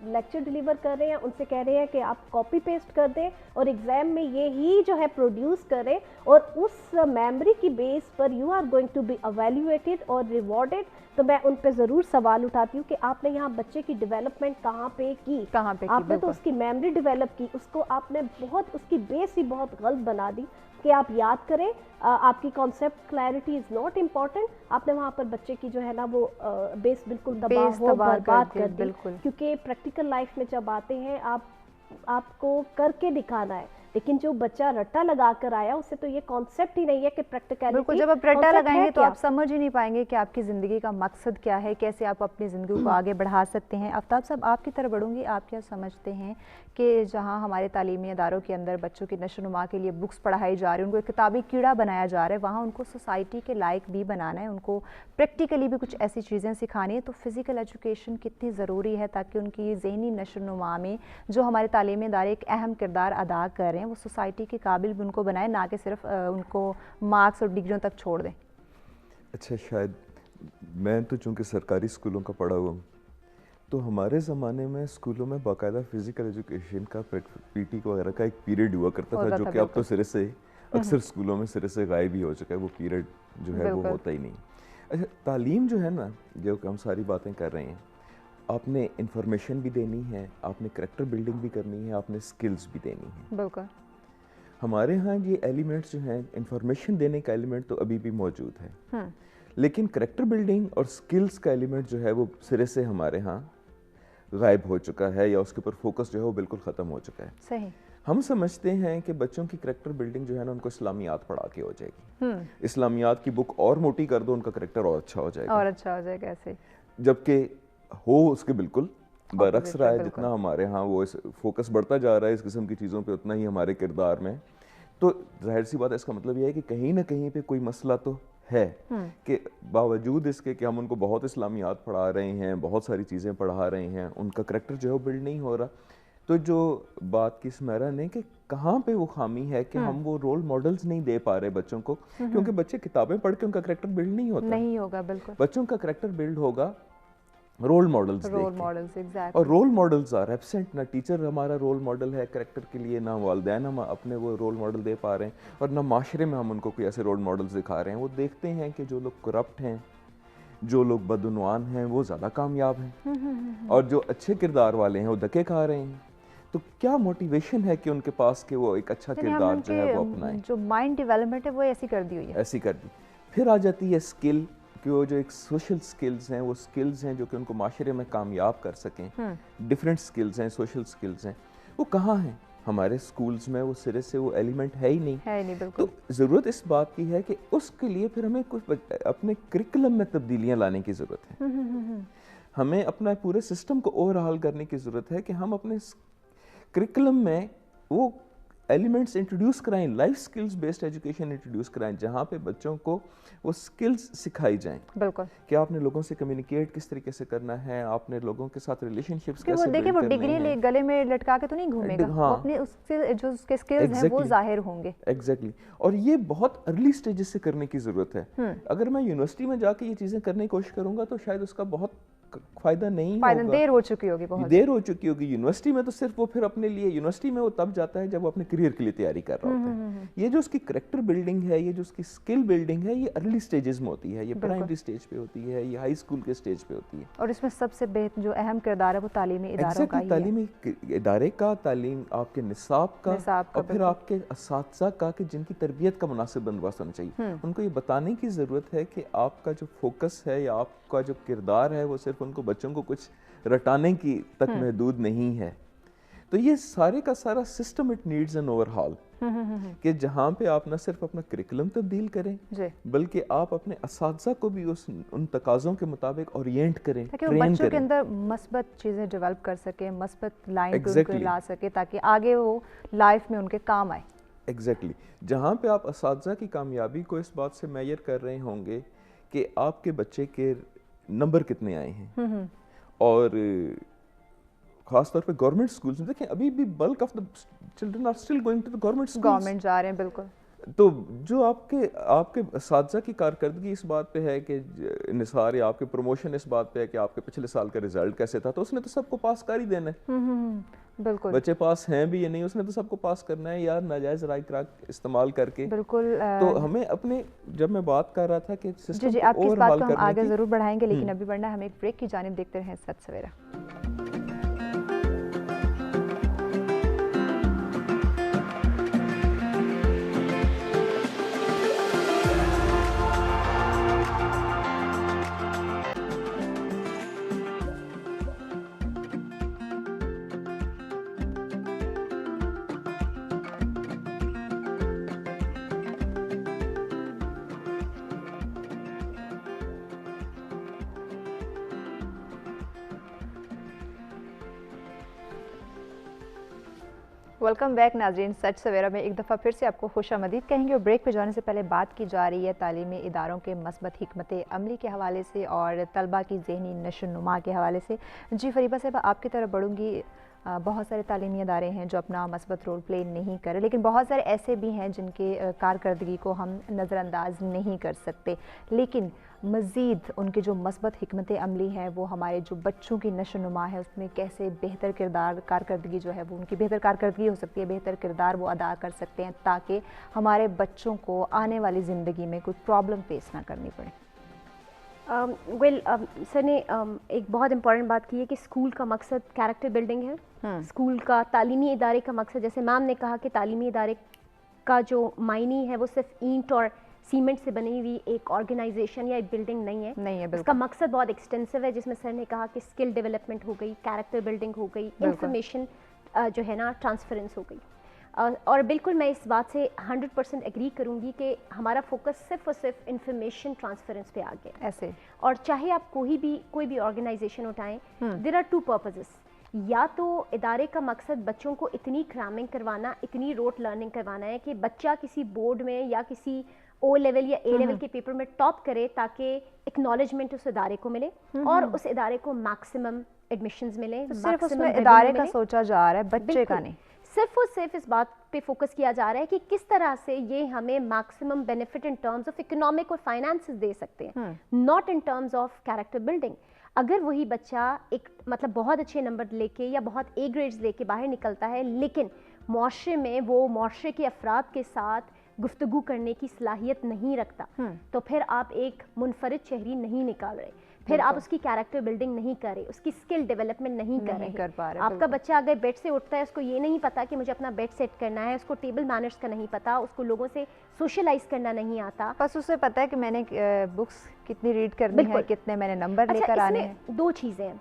लेक्चर डिलीवर कर रहे हैं, उनसे कह रहे हैं कि आप कॉपी पेस्ट कर दें और एग्ज़ाम में ये ही जो है प्रोड्यूस करें, और उस मेमोरी की बेस पर you are going to be evaluated और रिवॉर्डेड, तो मैं उन पे ज़रूर सवाल उठाती हूँ कि आपने यहाँ बच्चे की डेवलपमेंट कहाँ पे की। आपने तो उसकी मेमोरी डेवलप की, उसको आपने बहुत, उसकी बेस ही बहुत गलत बना दी। کہ آپ یاد کریں. آپ کی concept clarity is not important. آپ نے وہاں پر بچے کی جو ہے نا وہ بیس بالکل برباد کر دی, کیونکہ پریکٹیکل لائف میں جب آتے ہیں آپ کو کر کے دکھانا ہے, لیکن جو بچہ رٹا لگا کر آیا اسے تو یہ کانسیپٹ ہی نہیں ہے کہ پریکٹیکلٹی. بالکل, جب آپ رٹا لگائیں گے تو آپ سمجھ ہی نہیں پائیں گے کہ آپ کی زندگی کا مقصد کیا ہے, کیسے آپ اپنی زندگی کو آگے بڑھا سکتے ہیں. آفتاب صاحب, آپ کی طرف بڑھوں گی. آپ کیا سمجھتے ہیں کہ جہاں ہمارے تعلیمی اداروں کے اندر بچوں کی نشو و نما کے لیے بکس پڑھائی جا رہی ہیں, ان کو ایک کتابی کیڑا بنایا جا رہا ہے, وہاں ان کو سوسائٹی کے لائق بھی بنانا ہے, ان کو پریکٹیکلی بھی کچھ ایسی چیزیں سکھانی ہے, تو فزیکل ایجوکیشن کتنی ضروری ہے تاکہ ان کی ذہنی نشو و نما میں جو ہمارے تعلیمی ادارے ایک اہم کردار ادا کر رہے ہیں وہ سوسائٹی کے قابل بھی ان کو بنائے, نہ کہ صرف ان کو مارکس اور ڈگریوں تک چھوڑ دیں. اچھا, شاید میں تو چونکہ سرکاری اسکولوں کا پڑھا ہوا ہوں, تو ہمارے زمانے میں اسکولوں میں باقاعدہ فزیکل ایجوکیشن کا پی ٹی وغیرہ کا ایک پیریڈ ہوا کرتا تھا, جو کہ اب تو سرے سے اکثر اسکولوں میں سرے سے غائب ہی ہو چکا ہے. وہ پیریڈ جو ہے وہ ہوتا ہی نہیں. اچھا, تعلیم جو ہے نا, جو کہ ہم ساری باتیں کر رہے ہیں, آپ نے انفارمیشن بھی دینی ہے, آپ نے کریکٹر بلڈنگ بھی کرنی ہے, آپ نے اسکلز بھی دینی ہے. بالکل. ہمارے ہاں یہ ایلیمنٹس جو ہیں, انفارمیشن دینے کا ایلیمنٹ تو ابھی بھی موجود ہے, لیکن کریکٹر بلڈنگ اور سکلز کا ایلیمنٹ جو ہے وہ سرے سے ہمارے ہاں غائب ہو چکا ہے, یا اس کے اوپر فوکس جو ہے وہ بالکل ختم ہو چکا ہے. صحیح. ہم سمجھتے ہیں کہ بچوں کی کریکٹر بلڈنگ جو ہے نا ان کو اسلامیات پڑھا کے ہو جائے گی. اسلامیات کی بک اور موٹی کر دو, ان کا کریکٹر اور اچھا ہو جائے گا, اور اچھا ہو جائے گا. ایسے جبکہ ہو اس کے بالکل برعکس رہا ہے. جتنا ہمارے ہاں وہ فوکس بڑھتا جا رہا ہے اس قسم کی چیزوں پہ, اتنا ہی ہمارے کردار میں. تو ظاہر سی بات ہے, اس کا مطلب یہ ہے کہ کہیں نہ کہیں پہ کوئی مسئلہ تو ہے کہ باوجود اس کے کہ ہم ان کو بہت اسلامیات پڑھا رہے ہیں, بہت ساری چیزیں پڑھا رہے ہیں, ان کا کریکٹر جو ہے وہ بلڈ نہیں ہو رہا. تو جو بات کی سمیرا نے کہ کہاں پہ وہ خامی ہے کہ ہم وہ رول ماڈلز نہیں دے پا رہے بچوں کو, کیونکہ بچے کتابیں پڑھ کے ان کا کریکٹر بلڈ نہیں ہوتا. بالکل. بچوں کا کریکٹر بلڈ ہوگا رول ماڈلز اور رول ماڈلز آر ایبسنٹ. نہ ٹیچر ہمارا رول ماڈل ہے کریکٹر کے لیے, نہ والدین ہم اپنے وہ رول ماڈل دے پا رہے ہیں, اور نہ معاشرے میں ہم ان کو کوئی ایسے رول ماڈلز دکھا رہے ہیں. وہ دیکھتے ہیں کہ جو لوگ کرپٹ ہیں, جو لوگ بدعنوان ہیں, وہ زیادہ کامیاب ہیں, اور جو اچھے کردار والے ہیں وہ دھکے کھا رہے ہیں. تو کیا موٹیویشن ہے کہ ان کے پاس کہ وہ ایک اچھا کردار جو ہے وہ اپنائیں. جو مائنڈ ڈیولپمنٹ ہے وہ ایسی کر دی ہوئی ہے, ایسی کر دی. پھر آ جاتی ہے اسکل, کہ وہ جو ایک سوشل سکلز ہیں, وہ سکلز ہیں جو کہ ان کو معاشرے میں کامیاب کر سکیں. ڈفرینٹ سکلز ہیں, سوشل سکلز ہیں, وہ کہاں ہیں ہمارے سکولز میں؟ وہ سرے سے وہ ایلیمنٹ ہے ہی نہیں. تو ضرورت اس بات کی ہے کہ اس کے لیے پھر ہمیں کچھ اپنے کریکولم میں تبدیلیاں لانے کی ضرورت ہے. ہمیں اپنا پورے سسٹم کو اوور ہال کرنے کی ضرورت ہے کہ ہم اپنے کریکولم میں وہ ایلیمنٹس انٹروڈیوس کرائیں, life skills based education introduce کرائیں, جہاں پہ بچوں کو وہ سکلز سکھائی جائیں. بالکل. کہ آپ نے لوگوں سے کمیونیکیٹ کس طریقے سے کرنا ہے, آپ نے لوگوں کے ساتھ ریلیشن شپس کیسے بلڈ کرنے ہیں. وہ ڈگری گلے میں لٹکا کے تو نہیں گھومے گا, وہ اپنے اس سے جو اس کے سکلز ہیں وہ ظاہر ہوں گے. ایگزیکٹلی. اور یہ بہت ارلی سٹیجز سے کرنے کی ضرورت ہے. اگر میں یونیورسٹی میں جا کے یہ چیزیں کرنے کی کوشش کروں گا تو شاید اس کا بہت فائدہ نہیں ہوگا. دیر ہو چکی ہوگی, بہت دیر ہو چکی ہوگی. یونیورسٹی میں تو صرف وہ پھر اپنے لیے, یونیورسٹی میں وہ تب جاتا ہے جب وہ اپنے کریئر کے لیے تیاری کر رہا ہوتا ہے. یہ جو اس کی کریکٹر بلڈنگ ہے, یہ جو اس کی اسکل بلڈنگ ہے, یہ ارلی سٹیجز میں ہوتی ہے, یہ پرائمری سٹیج پہ ہوتی ہے, یہ ہائی اسکول کے سٹیج پہ ہوتی ہے. اور اس میں سب سے بہتر جو اہم کردار ہے وہ تعلیمی اداروں کا ہی ہے. تعلیمی ادارے کا, تعلیم آپ کے نصاب کا, اور پھر آپ کے اساتذہ کا, کہ جن کی تربیت کا مناسب بندوبست ہونا چاہیے. ان کو یہ بتانے کی ضرورت ہے کہ آپ کا جو فوکس ہے یا آپ کا جو کردار ہے وہ صرف ان کو بچوں کو کچھ رٹانے کی تک محدود نہیں ہے. تو یہ سارے کا سارا system it needs an overhaul, کہ جہاں پہ آپ نہ صرف اپنا کریکولم تبدیل کریں بلکہ آپ اپنے اساتذہ کو بھی ان تقاضوں کے مطابق اورینٹ کریں, تاکہ وہ بچوں کے اندر مثبت چیزیں ڈیولپ کر سکیں, مثبت لائن پہ لا سکے, تاکہ آگے وہ لائف میں ان کے کام آئے. ایگزیکٹلی. جہاں پہ آپ اساتذہ کی کامیابی کو اس بات سے میئر کر رہے ہوں گے کہ آپ کے بچے کے نمبر کتنے آئے ہیں, اور خاص طور پہ گورنمنٹ سکولز میں دیکھیں ابھی بھی bulk of the children are still going to the government schools, government جا رہے ہیں. بالکل. تو جو آپ کے اساتذہ کی کارکردگی اس بات پہ ہے کہ نثار, یا آپ کے پروموشن اس بات پہ ہے کہ آپ کے پچھلے سال کا رزلٹ کیسے تھا, تو اس نے تو سب کو پاس کر ہی دینا ہے. بالکل. بچے پاس ہیں بھی یا نہیں, اس نے تو سب کو پاس کرنا ہے یار, ناجائز رائے کراک استعمال کر کے. بالکل. تو ہمیں اپنے, جب میں بات کر رہا تھا کہ سسٹم جی آپ کی اس بات کو ہم آگے ضرور بڑھائیں گے, لیکن ابھی بڑھنا ہے ہمیں ایک بریک کی جانب. دیکھتے رہیں سچ سویرا. वेलकम बैक नाज़रीन, सच सवेरा में एक दफ़ा फिर से आपको खुशामदीद कहेंगे। और ब्रेक पे जाने से पहले बात की जा रही है तालीमी इदारों के मस्बत हिकमत अमली के हवाले से और तलबा की ज़हनी नशोनुमा के हवाले से। जी फरीबा साहब, आपकी तरफ बढ़ूँगी। बहुत सारे तालीमी इदारे हैं जो अपना मस्बत रोल प्ले नहीं कर रहे, लेकिन बहुत सारे ऐसे भी हैं जिनके कारकर्दगी को हम नज़रअंदाज नहीं कर सकते, लेकिन मज़ीद उनकी जो मस्बत हिकमत अमली है वो हमारे जो बच्चों की नशोनुमा है उसमें कैसे बेहतर किरदार कारकर्दगी जो है वो उनकी बेहतर कारकर्दगी हो सकती है, बेहतर किरदार वो अदा कर सकते हैं ताकि हमारे बच्चों को आने वाली ज़िंदगी में कोई प्रॉब्लम फेस ना करनी पड़े। सर ने एक बहुत इंपॉर्टेंट बात की है कि स्कूल का मकसद कैरेक्टर बिल्डिंग है। स्कूल का तालीमी इदारे का मकसद, जैसे मैम ने कहा कि तालीमी इदारे का जो मायने है वो सिर्फ ईंट और सीमेंट से बनी हुई एक ऑर्गेनाइजेशन या एक बिल्डिंग नहीं है। इसका मकसद बहुत एक्सटेंसिव है, जिसमें सर ने कहा कि स्किल डेवलपमेंट हो गई, कैरेक्टर बिल्डिंग हो गई, इंफॉर्मेशन जो है ना ट्रांसफरेंस हो गई। और बिल्कुल मैं इस बात से 100% एग्री करूंगी कि हमारा फोकस सिर्फ और सिर्फ इंफॉर्मेशन ट्रांसफरेंस पे आ गया ऐसे। और चाहे आप कोई भी ऑर्गेनाइजेशन उठाएं, देयर आर टू पर्पसेस। या तो इदारे का मकसद बच्चों को इतनी क्रैमिंग करवाना, इतनी रोट लर्निंग करवाना है कि बच्चा किसी बोर्ड में या किसी ओ लेवल या ए लेवल के पेपर में टॉप करे ताकि एक्नॉलेजमेंट उस इदारे को मिले और उस इदारे को मैक्सिमम एडमिशंस मिले। तो सिर्फ उसमें इदारे का सोचा जा रहा है, बच्चे का नहीं। सिर्फ और सिर्फ इस बात पे फोकस किया जा रहा है कि किस तरह से ये हमें maximum benefit in terms of economic और फाइनेंसेस दे सकते हैं, not in terms of character building. अगर वही बच्चा एक मतलब बहुत अच्छे नंबर लेके या बहुत ए ग्रेड्स लेके बाहर निकलता है, लेकिन मुआशरे में वो मुआशरे के अफराद के साथ गुफ्तगू करने की सलाहियत नहीं रखता, तो फिर आप एक मुनफरिद शहरी नहीं निकाल रहे, फिर आप उसकी कैरेक्टर बिल्डिंग नहीं कर रहे, उसकी स्किल डेवलपमेंट नहीं कर पा रहे। आपका बच्चा अगर बेड से उठता है, उसको ये नहीं पता कि मुझे अपना बेड सेट करना है, उसको टेबल मैनर्स का नहीं पता, उसको लोगों से सोशलाइज करना नहीं आता, बस उसे पता है कि मैंने बुक्स कितनी रीड करनी है, कितने मैंने नंबर लेकर आने हैं। दो चीज़ें हैं,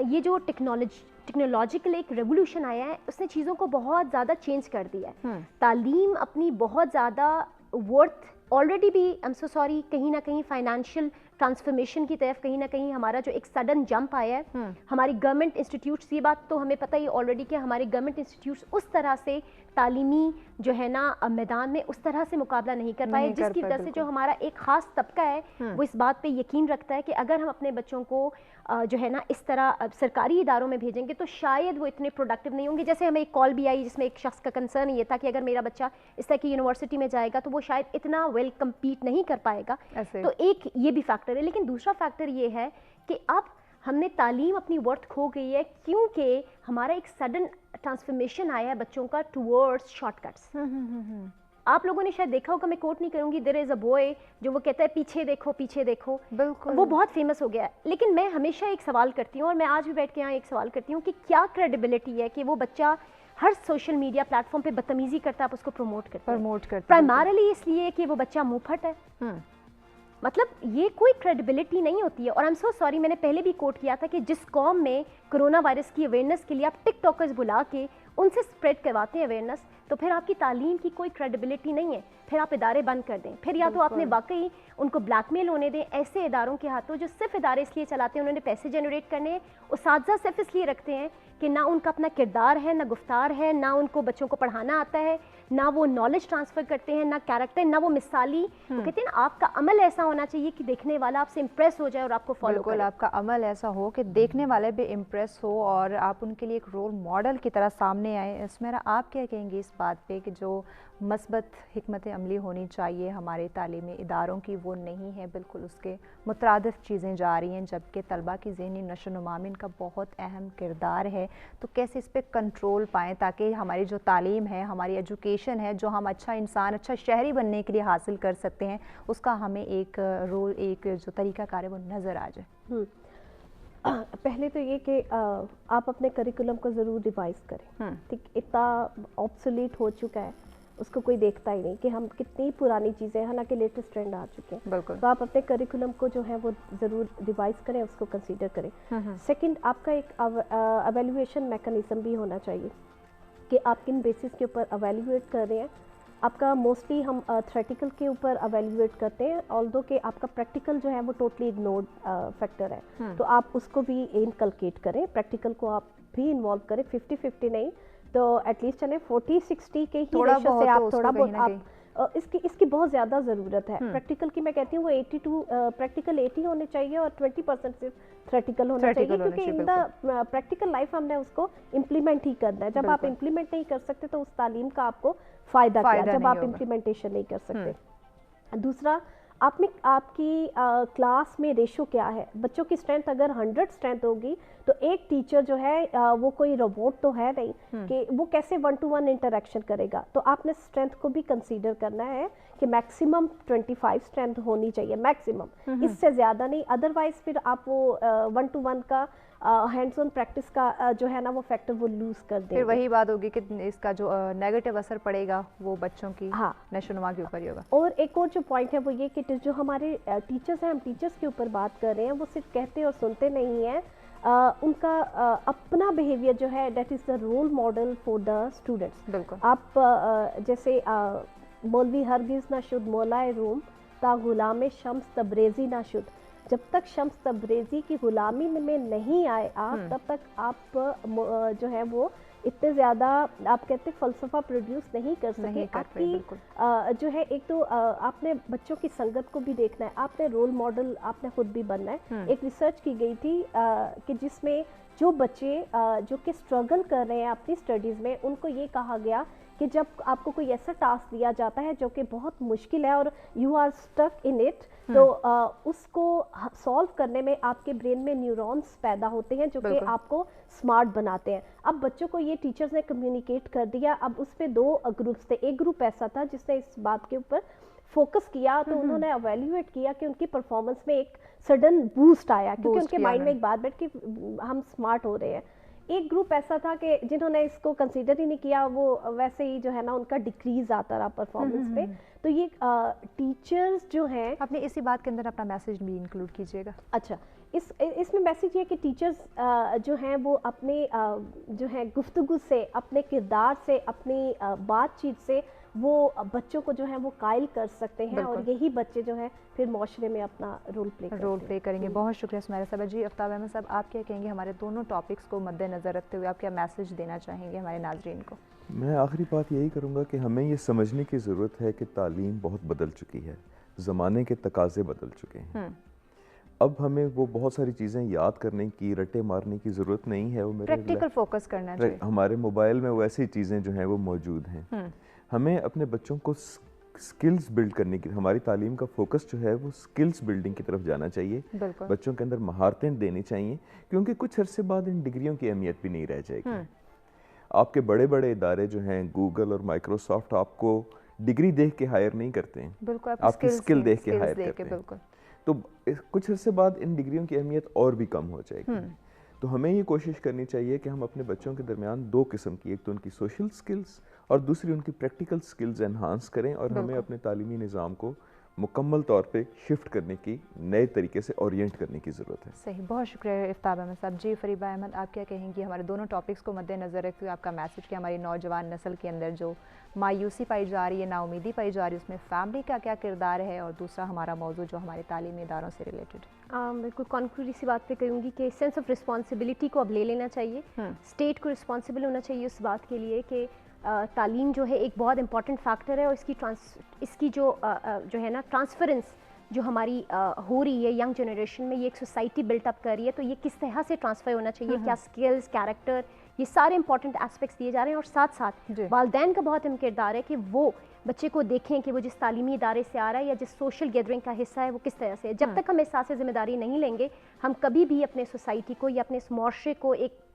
ये जो टेक्नोलॉजिकल एक रेवोल्यूशन आया है उसने चीज़ों को बहुत ज़्यादा चेंज कर दिया है। तालीम अपनी बहुत ज़्यादा वर्थ ऑलरेडी भी आई एम सो सॉरी कहीं ना कहीं फाइनेंशियल ट्रांसफॉर्मेशन की तरफ कहीं ना कहीं हमारा जो एक सडन जंप आया है, हमारी गवर्नमेंट इंस्टीट्यूट्स, ये बात तो हमें पता ही ऑलरेडी कि हमारे गवर्नमेंट इंस्टीट्यूट्स उस तरह से तालीमी जो है ना मैदान में उस तरह से मुकाबला नहीं कर पाए, जिसकी वजह से जो हमारा एक ख़ास तबका है वो इस बात पे यकीन रखता है कि अगर हम अपने बच्चों को जो है ना इस तरह सरकारी इदारों में भेजेंगे तो शायद वो इतने प्रोडक्टिव नहीं होंगे। जैसे हमें एक कॉल भी आई जिसमें एक शख्स का कंसर्न ये था कि अगर मेरा बच्चा इस तरह की यूनिवर्सिटी में जाएगा तो वो शायद इतना वेल कम्पीट नहीं कर पाएगा। तो एक ये भी फैक्टर है, लेकिन दूसरा फैक्टर ये है कि अब हमने तालीम अपनी वर्थ खो गई है क्योंकि हमारा एक सडन ट्रांसफॉर्मेशन आया है बच्चों का टुवर्ड्स शॉर्टकट्स। आप लोगों ने शायद देखा होगा, मैं कोट नहीं करूंगी, देयर इज अ बॉय जो वो कहता है पीछे देखो पीछे देखो, बिल्कुल वो बहुत फेमस हो गया है। लेकिन मैं हमेशा एक सवाल करती हूँ और मैं आज भी बैठ के यहाँ एक सवाल करती हूँ कि क्या क्रेडिबिलिटी है कि वो बच्चा हर सोशल मीडिया प्लेटफॉर्म पे बदतमीजी करता है, आप उसको प्रमोट करते प्राइमरली इसलिए कि वो बच्चा मुंहफट है। मतलब ये कोई क्रेडिबिलिटी नहीं होती है। और आई एम सो सॉरी, मैंने पहले भी कोट किया था कि जिस कौम में कोरोना वायरस की अवेयरनेस के लिए आप टिकटॉकर्स बुला के उनसे स्प्रेड करवाते हैं अवेयरनेस, तो फिर आपकी तालीम की कोई क्रेडिबिलिटी नहीं है, फिर आप इदारे बंद कर दें। फिर या तो आपने वाकई उनको ब्लैकमेल होने दें ऐसे इदारों के हाथों जो सिर्फ इदारे इसलिए चलाते हैं उन्होंने पैसे जनरेट करने हैं, उसातिज़ा सिर्फ इसलिए रखते हैं कि ना उनका अपना किरदार है, ना गुफ्तार है, ना उनको बच्चों को पढ़ाना आता है, ना वो नॉलेज ट्रांसफ़र करते हैं, ना कैरेक्टर, ना वो मिसाली। तो कहते हैं ना आपका अमल ऐसा होना चाहिए कि देखने वाला आपसे इम्प्रेस हो जाए और आपको फॉलो करे। आपका अमल ऐसा हो कि देखने वाले भी इम्प्रेस हो और आप उनके लिए एक रोल मॉडल की तरह सामने आए। इसमें आप क्या कहेंगे इस बात पे कि जो मस्बत हिकमत अमली होनी चाहिए हमारे तालीमी इदारों की वो नहीं है, बिल्कुल उसके मुतरादिफ चीज़ें जा रही हैं, जबकि तलबा की ज़हनी नशो-नुमा में इनका बहुत अहम किरदार है। तो कैसे इस पर कंट्रोल पाएँ ताकि हमारी जो तालीम है, हमारी एजुकेशन है, जो हम अच्छा इंसान, अच्छा शहरी बनने के लिए हासिल कर सकते हैं, उसका हमें एक रोल, एक जो तरीक़ाकार है वो नज़र आ जाए। पहले तो ये कि आप अपने करिकुलम को ज़रूर रिवाइज़ करें। ठीक, इतना ऑब्सोलीट हो चुका है, उसको कोई देखता ही नहीं कि हम कितनी पुरानी चीज़ें, हालांकि लेटेस्ट ट्रेंड आ चुके हैं। बिल्कुल। तो आप अपने करिकुलम को जो है वो ज़रूर रिवाइज़ करें, उसको कंसीडर करें। सेकंड, आपका एक एवेल्यूएशन मैकेनिज़्म भी होना चाहिए कि आप किन बेसिस के ऊपर एवेल्यूएट कर रहे हैं آپ کا موسٹلی ہم تھریٹیکل کے اوپر ایویلیویٹ کرتے ہیں، آلدو کہ آپ کا پریکٹیکل جو ہے وہ ٹوٹلی اگنورڈ فیکٹر ہے، تو آپ اس کو بھی انکلکیٹ کریں، پریکٹیکل کو آپ بھی انوالو کریں، 50-50 نہیں تو ایٹ لیسٹ چلیں 40-60 کے ہی ریشو سے آپ تھوڑا بہت آپ اس کی بہت زیادہ ضرورت ہے. پریکٹیکل کی میں کہتی ہوں وہ 82 پریکٹیکل 80 ہونے چاہیے اور 20% صرف تھریٹیکل ہونا چاہیے، کیونکہ ان دا پریکٹیکل لائف ہم نے اس کو امپلیمنٹ ہی کرنا ہے. جب آپ امپلیمنٹ نہیں کر سکتے تو اس تعلیم کا آپ کو فائدہ کیا جب آپ امپلیمنٹیشن نہیں کر سکتے. دوسرا آپ کی کلاس میں ریشو کیا ہے، بچوں کی اسٹرینتھ اگر 100 اسٹرینتھ ہوگی تو ایک ٹیچر جو ہے وہ کوئی روبوٹ تو ہے نہیں کہ وہ کیسے 1-to-1 انٹریکشن کرے گا. تو آپ نے اسٹرینتھ کو بھی کنسیڈر کرنا ہے کہ میکسیمم 25 اسٹرینتھ ہونی چاہیے میکسیمم، اس سے زیادہ نہیں. ادروائز پھر آپ وہ 1-to-1 کا ہینڈز آن پریکٹس کا جو ہے نا وہ فیکٹر وہ لوز کر دیں. پھر وہی بات ہوگی کہ اس کا جو نیگیٹو اثر پڑے گا وہ بچوں کی نشو نما کے اوپر ہی ہوگا. اور ایک اور جو پوائنٹ ہے وہ یہ کہ جو ہمارے ٹیچرز ہیں، ہم ٹیچرز کے اوپر بات کر رہے ہیں، وہ صرف کہتے اور سنتے نہیں ہیں، ان کا اپنا بیہیویئر جو ہے that is the role model for the students. بالکل. آپ جیسے مولوی ہرگز نہ شد مولائے روم تا غلام شمس تبریزی نہ شد، جب تک شمس تبریزی کی غلامی میں نہیں آئے آپ، تب تک آپ جو ہے وہ اتنے زیادہ آپ کہتے فلسفہ پروڈیوس نہیں کر سکے. آپ کی جو ہے ایک تو آپ نے بچوں کی سنگت کو بھی دیکھنا ہے، آپ نے رول ماڈل آپ نے خود بھی بننا ہے. ایک ریسرچ کی گئی تھی کہ جس میں جو بچے جو کہ اسٹرگل کر رہے ہیں اپنی اسٹڈیز میں، ان کو یہ کہا گیا کہ جب آپ کو کوئی ایسا ٹاسک دیا جاتا ہے جو کہ بہت مشکل ہے اور you are stuck in it, تو اس کو سالو کرنے میں آپ کے برین میں نیورونز پیدا ہوتے ہیں جو کہ آپ کو اسمارٹ بناتے ہیں. اب بچوں کو یہ ٹیچرز نے کمیونیکیٹ کر دیا. اب اس پہ 2 گروپس تھے. ایک گروپ ایسا تھا جس نے اس بات کے اوپر فوکس کیا، تو انہوں نے ایویلیویٹ کیا کہ ان کی پرفارمنس میں ایک سڈن بوسٹ آیا کیونکہ ان کے مائنڈ میں ایک بات بیٹھ کہ ہم اسمارٹ ہو رہے ہیں. ایک گروپ ایسا تھا کہ جنہوں نے اس کو کنسیڈر ہی نہیں کیا، وہ ویسے ہی جو ہے نا ان کا ڈیکریز آتا رہا پرفارمنس پہ. تو یہ ٹیچرز جو ہیں، آپ نے اسی بات کے اندر اپنا میسیج بھی انکلوڈ کیجیے گا. اچھا، اس میں میسیج یہ کہ ٹیچرز جو ہیں وہ اپنے جو ہے گفتگو سے، اپنے کردار سے، اپنی بات چیت سے وہ بچوں کو جو ہے وہ قائل کر سکتے ہیں، اور یہی بچے جو ہے پھر معاشرے میں اپنا رول پلے کریں گے. بہت شکریہ سمیرہ صاحبہ. جی آفتاب احمد صاحب، آپ کیا کہیں گے ہمارے دونوں ٹاپکس کو مد نظر رکھتے ہوئے، آپ کیا میسیج دینا چاہیں گے ہمارے ناظرین کو؟ میں آخری بات یہی کروں گا کہ ہمیں یہ سمجھنے کی ضرورت ہے کہ تعلیم بہت بدل چکی ہے، زمانے کے تقاضے بدل چکے ہیں. اب ہمیں وہ بہت ساری چیزیں یاد کرنے کی، رٹے مارنے کی ضرورت نہیں ہے. وہ پریکٹیکل فوکس کرنا چاہیے. ہمارے موبائل میں ویسی چیزیں جو ہیں وہ موجود ہیں. ہمیں اپنے بچوں کو سکلز بلڈ کرنے کی، ہماری تعلیم کا فوکس جو ہے وہ سکلز بلڈنگ کی طرف جانا چاہیے. بچوں کے اندر مہارتیں دینی چاہیے، کیونکہ کچھ عرصے بعد ان ڈگریوں کی اہمیت بھی نہیں رہ جائے گی. آپ کے بڑے بڑے ادارے جو ہیں، گوگل اور مائکروسافٹ، آپ کو ڈگری دیکھ کے ہائر نہیں کرتے ہیں، آپ کی سکل دیکھ کے ہائر کرتے ہیں. تو کچھ عرصے بعد ان ڈگریوں کی اہمیت اور بھی کم ہو جائے گی. تو ہمیں یہ کوشش کرنی چاہیے کہ ہم اپنے بچوں کے درمیان 2 قسم کی، ایک تو ان کی سوشل سکلز اور دوسری ان کی پریکٹیکل سکلز انہانس کریں، اور ہمیں اپنے تعلیمی نظام کو مکمل طور پہ شفٹ کرنے کی، نئے طریقے سے اورینٹ کرنے کی ضرورت ہے. صحیح، بہت شکریہ آفتاب احمد صاحب. جی فریبہ احمد، آپ کیا کہیں گی ہمارے دونوں ٹاپکس کو مد نظر رکھتے ہوئے؟ آپ کا میسیج کہ ہماری نوجوان نسل کے اندر جو مایوسی پائی جا رہی ہے، نا امیدی پائی جا رہی ہے، اس میں فیملی کا کیا کردار ہے، اور دوسرا ہمارا موضوع جو ہمارے تعلیمی اداروں سے ریلیٹڈ ہے؟ بالکل کنکلوڈ اسی بات پہ کہوں گی کہ سینس آف رسپانسبلٹی کو اب لے لینا چاہیے. اسٹیٹ کو رسپانسبل ہونا چاہیے اس بات کے لیے کہ تعلیم جو ہے ایک بہت امپورٹنٹ فیکٹر ہے، اور اس کی جو ہے نا ٹرانسفرنس جو ہماری ہو رہی ہے ینگ جنریشن میں، یہ ایک سوسائٹی بلٹ اپ کر رہی ہے، تو یہ کس طرح سے ٹرانسفر ہونا چاہیے، کیا سکلز، کیریکٹر، یہ سارے امپورٹنٹ اسپیکٹس دیے جا رہے ہیں. اور ساتھ ساتھ والدین کا بہت اہم کردار ہے کہ وہ بچے کو دیکھیں کہ وہ جس تعلیمی ادارے سے آ رہا ہے یا جس سوشل گیدرنگ کا حصہ ہے وہ کس طرح سے ہے. جب تک ہم احساس ذمہ داری نہیں لیں گے، ہم کبھی بھی اپنے سوسائٹی کو یا اپنے اس معاشرے کو ایک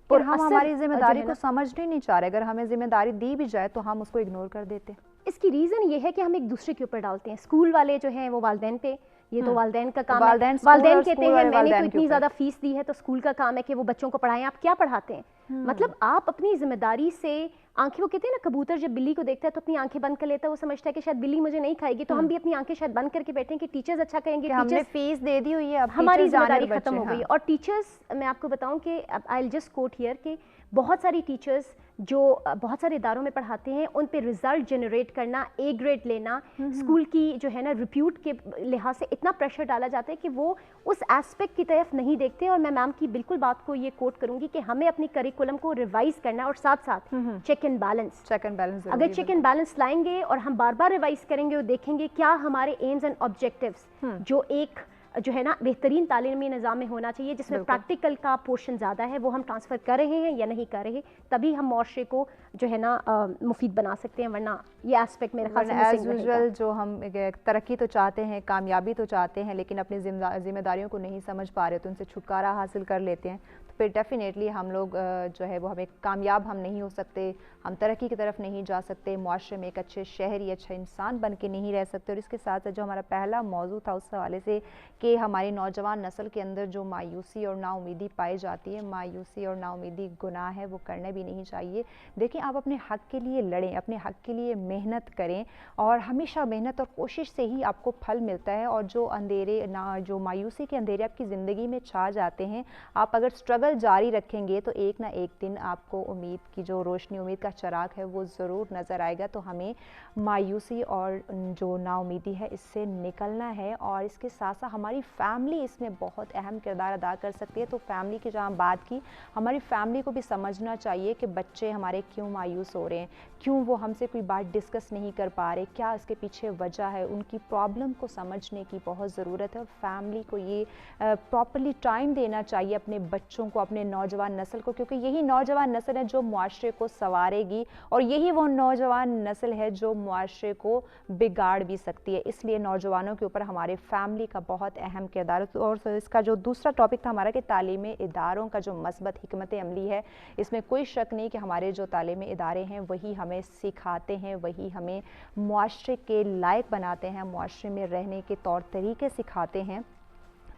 اور ہم ہماری ذمہ داری کو سمجھنے نہیں چاہ رہے. اگر ہمیں ذمہ داری دی بھی جائے تو ہم اس کو اگنور کر دیتے ہیں. اس کی ریزن یہ ہے کہ ہم ایک دوسرے کے اوپر ڈالتے ہیں. اسکول والے جو ہیں وہ والدین پہ، یہ تو والدین کا کام ہے. والدین کہتے ہیں میں نے تو اتنی زیادہ فیس دی ہے تو اسکول کا کام ہے کہ وہ بچوں کو پڑھائیں. آپ کیا پڑھاتے ہیں؟ مطلب آپ اپنی ذمہ داری سے آنکھیں، وہ کہتے ہیں نا کبوتر جب بلی کو دیکھتا ہے تو اپنی آنکھیں بند کر لیتا ہے، وہ سمجھتا ہے کہ شاید بلی مجھے نہیں کھائے گی. تو ہم بھی اپنی آنکھیں شاید بند کر کے بیٹھیں کہ ٹیچرز اچھا کہیں گے، ہم نے فیس دے دی ہوئی ہے، ہماری ذمہ داری ختم ہو گئی. اور ٹیچرز، میں آپ کو بتاؤں کہ آئی ول جسٹ کوٹ ہیئر کہ بہت ساری ٹیچرز جو بہت سارے اداروں میں پڑھاتے ہیں ان پہ رزلٹ جنریٹ کرنا, اے گریڈ لینا, اسکول کی جو ہے نا ریپیوٹ کے لحاظ سے اتنا پریشر ڈالا جاتا ہے کہ وہ اس ایسپیکٹ کی طرف نہیں دیکھتے. اور میں میم کی بالکل بات کو یہ کوٹ کروں گی کہ ہمیں اپنی کریکولم کو ریوائز کرنا ہے اور ساتھ ساتھ چیک اینڈ بیلنس. اگر چیک اینڈ بیلنس لائیں گے اور ہم بار بار ریوائز کریں گے اور دیکھیں گے کیا ہمارے ایمز اینڈ آبجیکٹیوز جو ایک جو ہے نا بہترین تعلیمی نظام میں ہونا چاہیے جس میں پریکٹیکل کا پورشن زیادہ ہے, وہ ہم ٹرانسفر کر رہے ہیں یا نہیں کر رہے, تبھی ہم معاشرے کو جو ہے نا مفید بنا سکتے ہیں. ورنہ یہ ایسپیکٹ میرے خیال سے ایز یوزول جو ہم ترقی تو چاہتے ہیں, کامیابی تو چاہتے ہیں, لیکن اپنی ذمہ داریوں کو نہیں سمجھ پا رہے تو ان سے چھٹکارا حاصل کر لیتے ہیں, تو پھر ڈیفینیٹلی ہم لوگ جو ہے وہ ہمیں کامیاب ہم نہیں ہو سکتے, ہم ترقی کی طرف نہیں جا سکتے, معاشرے میں ایک اچھے شہری, اچھا انسان بن کے نہیں رہ سکتے. اور اس کے ساتھ جو ہمارا پہلا موضوع تھا اس حوالے سے کہ ہماری نوجوان نسل کے اندر جو مایوسی اور نا امیدی پائی جاتی ہے, مایوسی اور نا امیدی گناہ ہے, وہ کرنے بھی نہیں چاہیے. دیکھیں آپ اپنے حق کے لیے لڑیں, اپنے حق کے لیے محنت کریں, اور ہمیشہ محنت اور کوشش سے ہی آپ کو پھل ملتا ہے. اور جو اندھیرے جو مایوسی کے اندھیرے آپ کی زندگی میں چھا جاتے ہیں, آپ اگر اسٹرگل جاری رکھیں گے تو ایک نہ ایک دن آپ کو امید کی جو روشنی, امید کا چراغ ہے وہ ضرور نظر آئے گا. تو ہمیں مایوسی اور جو نا امیدی ہے اس سے نکلنا ہے. اور اس کے ساتھ ساتھ ہماری فیملی اس میں بہت اہم کردار ادا کر سکتی ہے. تو فیملی کی جہاں بات کی, ہماری فیملی کو بھی سمجھنا چاہیے کہ بچے ہمارے کیوں مایوس ہو رہے ہیں, کیوں وہ ہم سے کوئی بات ڈسکس نہیں کر پا رہے, کیا اس کے پیچھے وجہ ہے. ان کی پرابلم کو سمجھنے کی بہت ضرورت ہے, اور فیملی کو یہ پراپرلی ٹائم دینا چاہیے اپنے بچوں کو, اپنے نوجوان نسل کو, کیونکہ یہی نوجوان نسل ہے جو معاشرے کو سنوارے گی, اور یہی وہ نوجوان نسل ہے جو معاشرے کو بگاڑ بھی سکتی ہے. اس لیے نوجوانوں کے اوپر ہمارے فیملی کا بہت اہم کردار ہے. اور اس کا جو دوسرا ٹاپک تھا ہمارا کہ تعلیمی اداروں کا جو مثبت حکمت عملی ہے, اس میں کوئی شک نہیں کہ ہمارے جو تعلیمی ادارے ہیں وہی ہمیں سکھاتے ہیں, وہی ہمیں معاشرے کے لائق بناتے ہیں, معاشرے میں رہنے کے طور طریقے سکھاتے ہیں.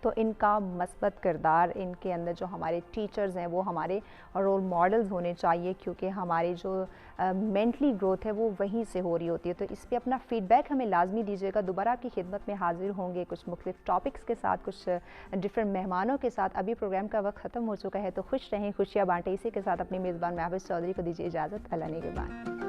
تو ان کا مثبت کردار, ان کے اندر جو ہمارے ٹیچرز ہیں وہ ہمارے رول ماڈلز ہونے چاہیے, کیونکہ ہماری جو مینٹلی گروتھ ہے وہ وہیں سے ہو رہی ہوتی ہے. تو اس پہ اپنا فیڈ بیک ہمیں لازمی دیجیے گا. دوبارہ آپ کی خدمت میں حاضر ہوں گے کچھ مختلف ٹاپکس کے ساتھ, کچھ ڈفرینٹ مہمانوں کے ساتھ. ابھی پروگرام کا وقت ختم ہو چکا ہے, تو خوش رہیں, خوشیاں بانٹیں. اسی کے ساتھ اپنی میزبان محوش چودھری کو دیجیے اجازت. اللہ نگہبان.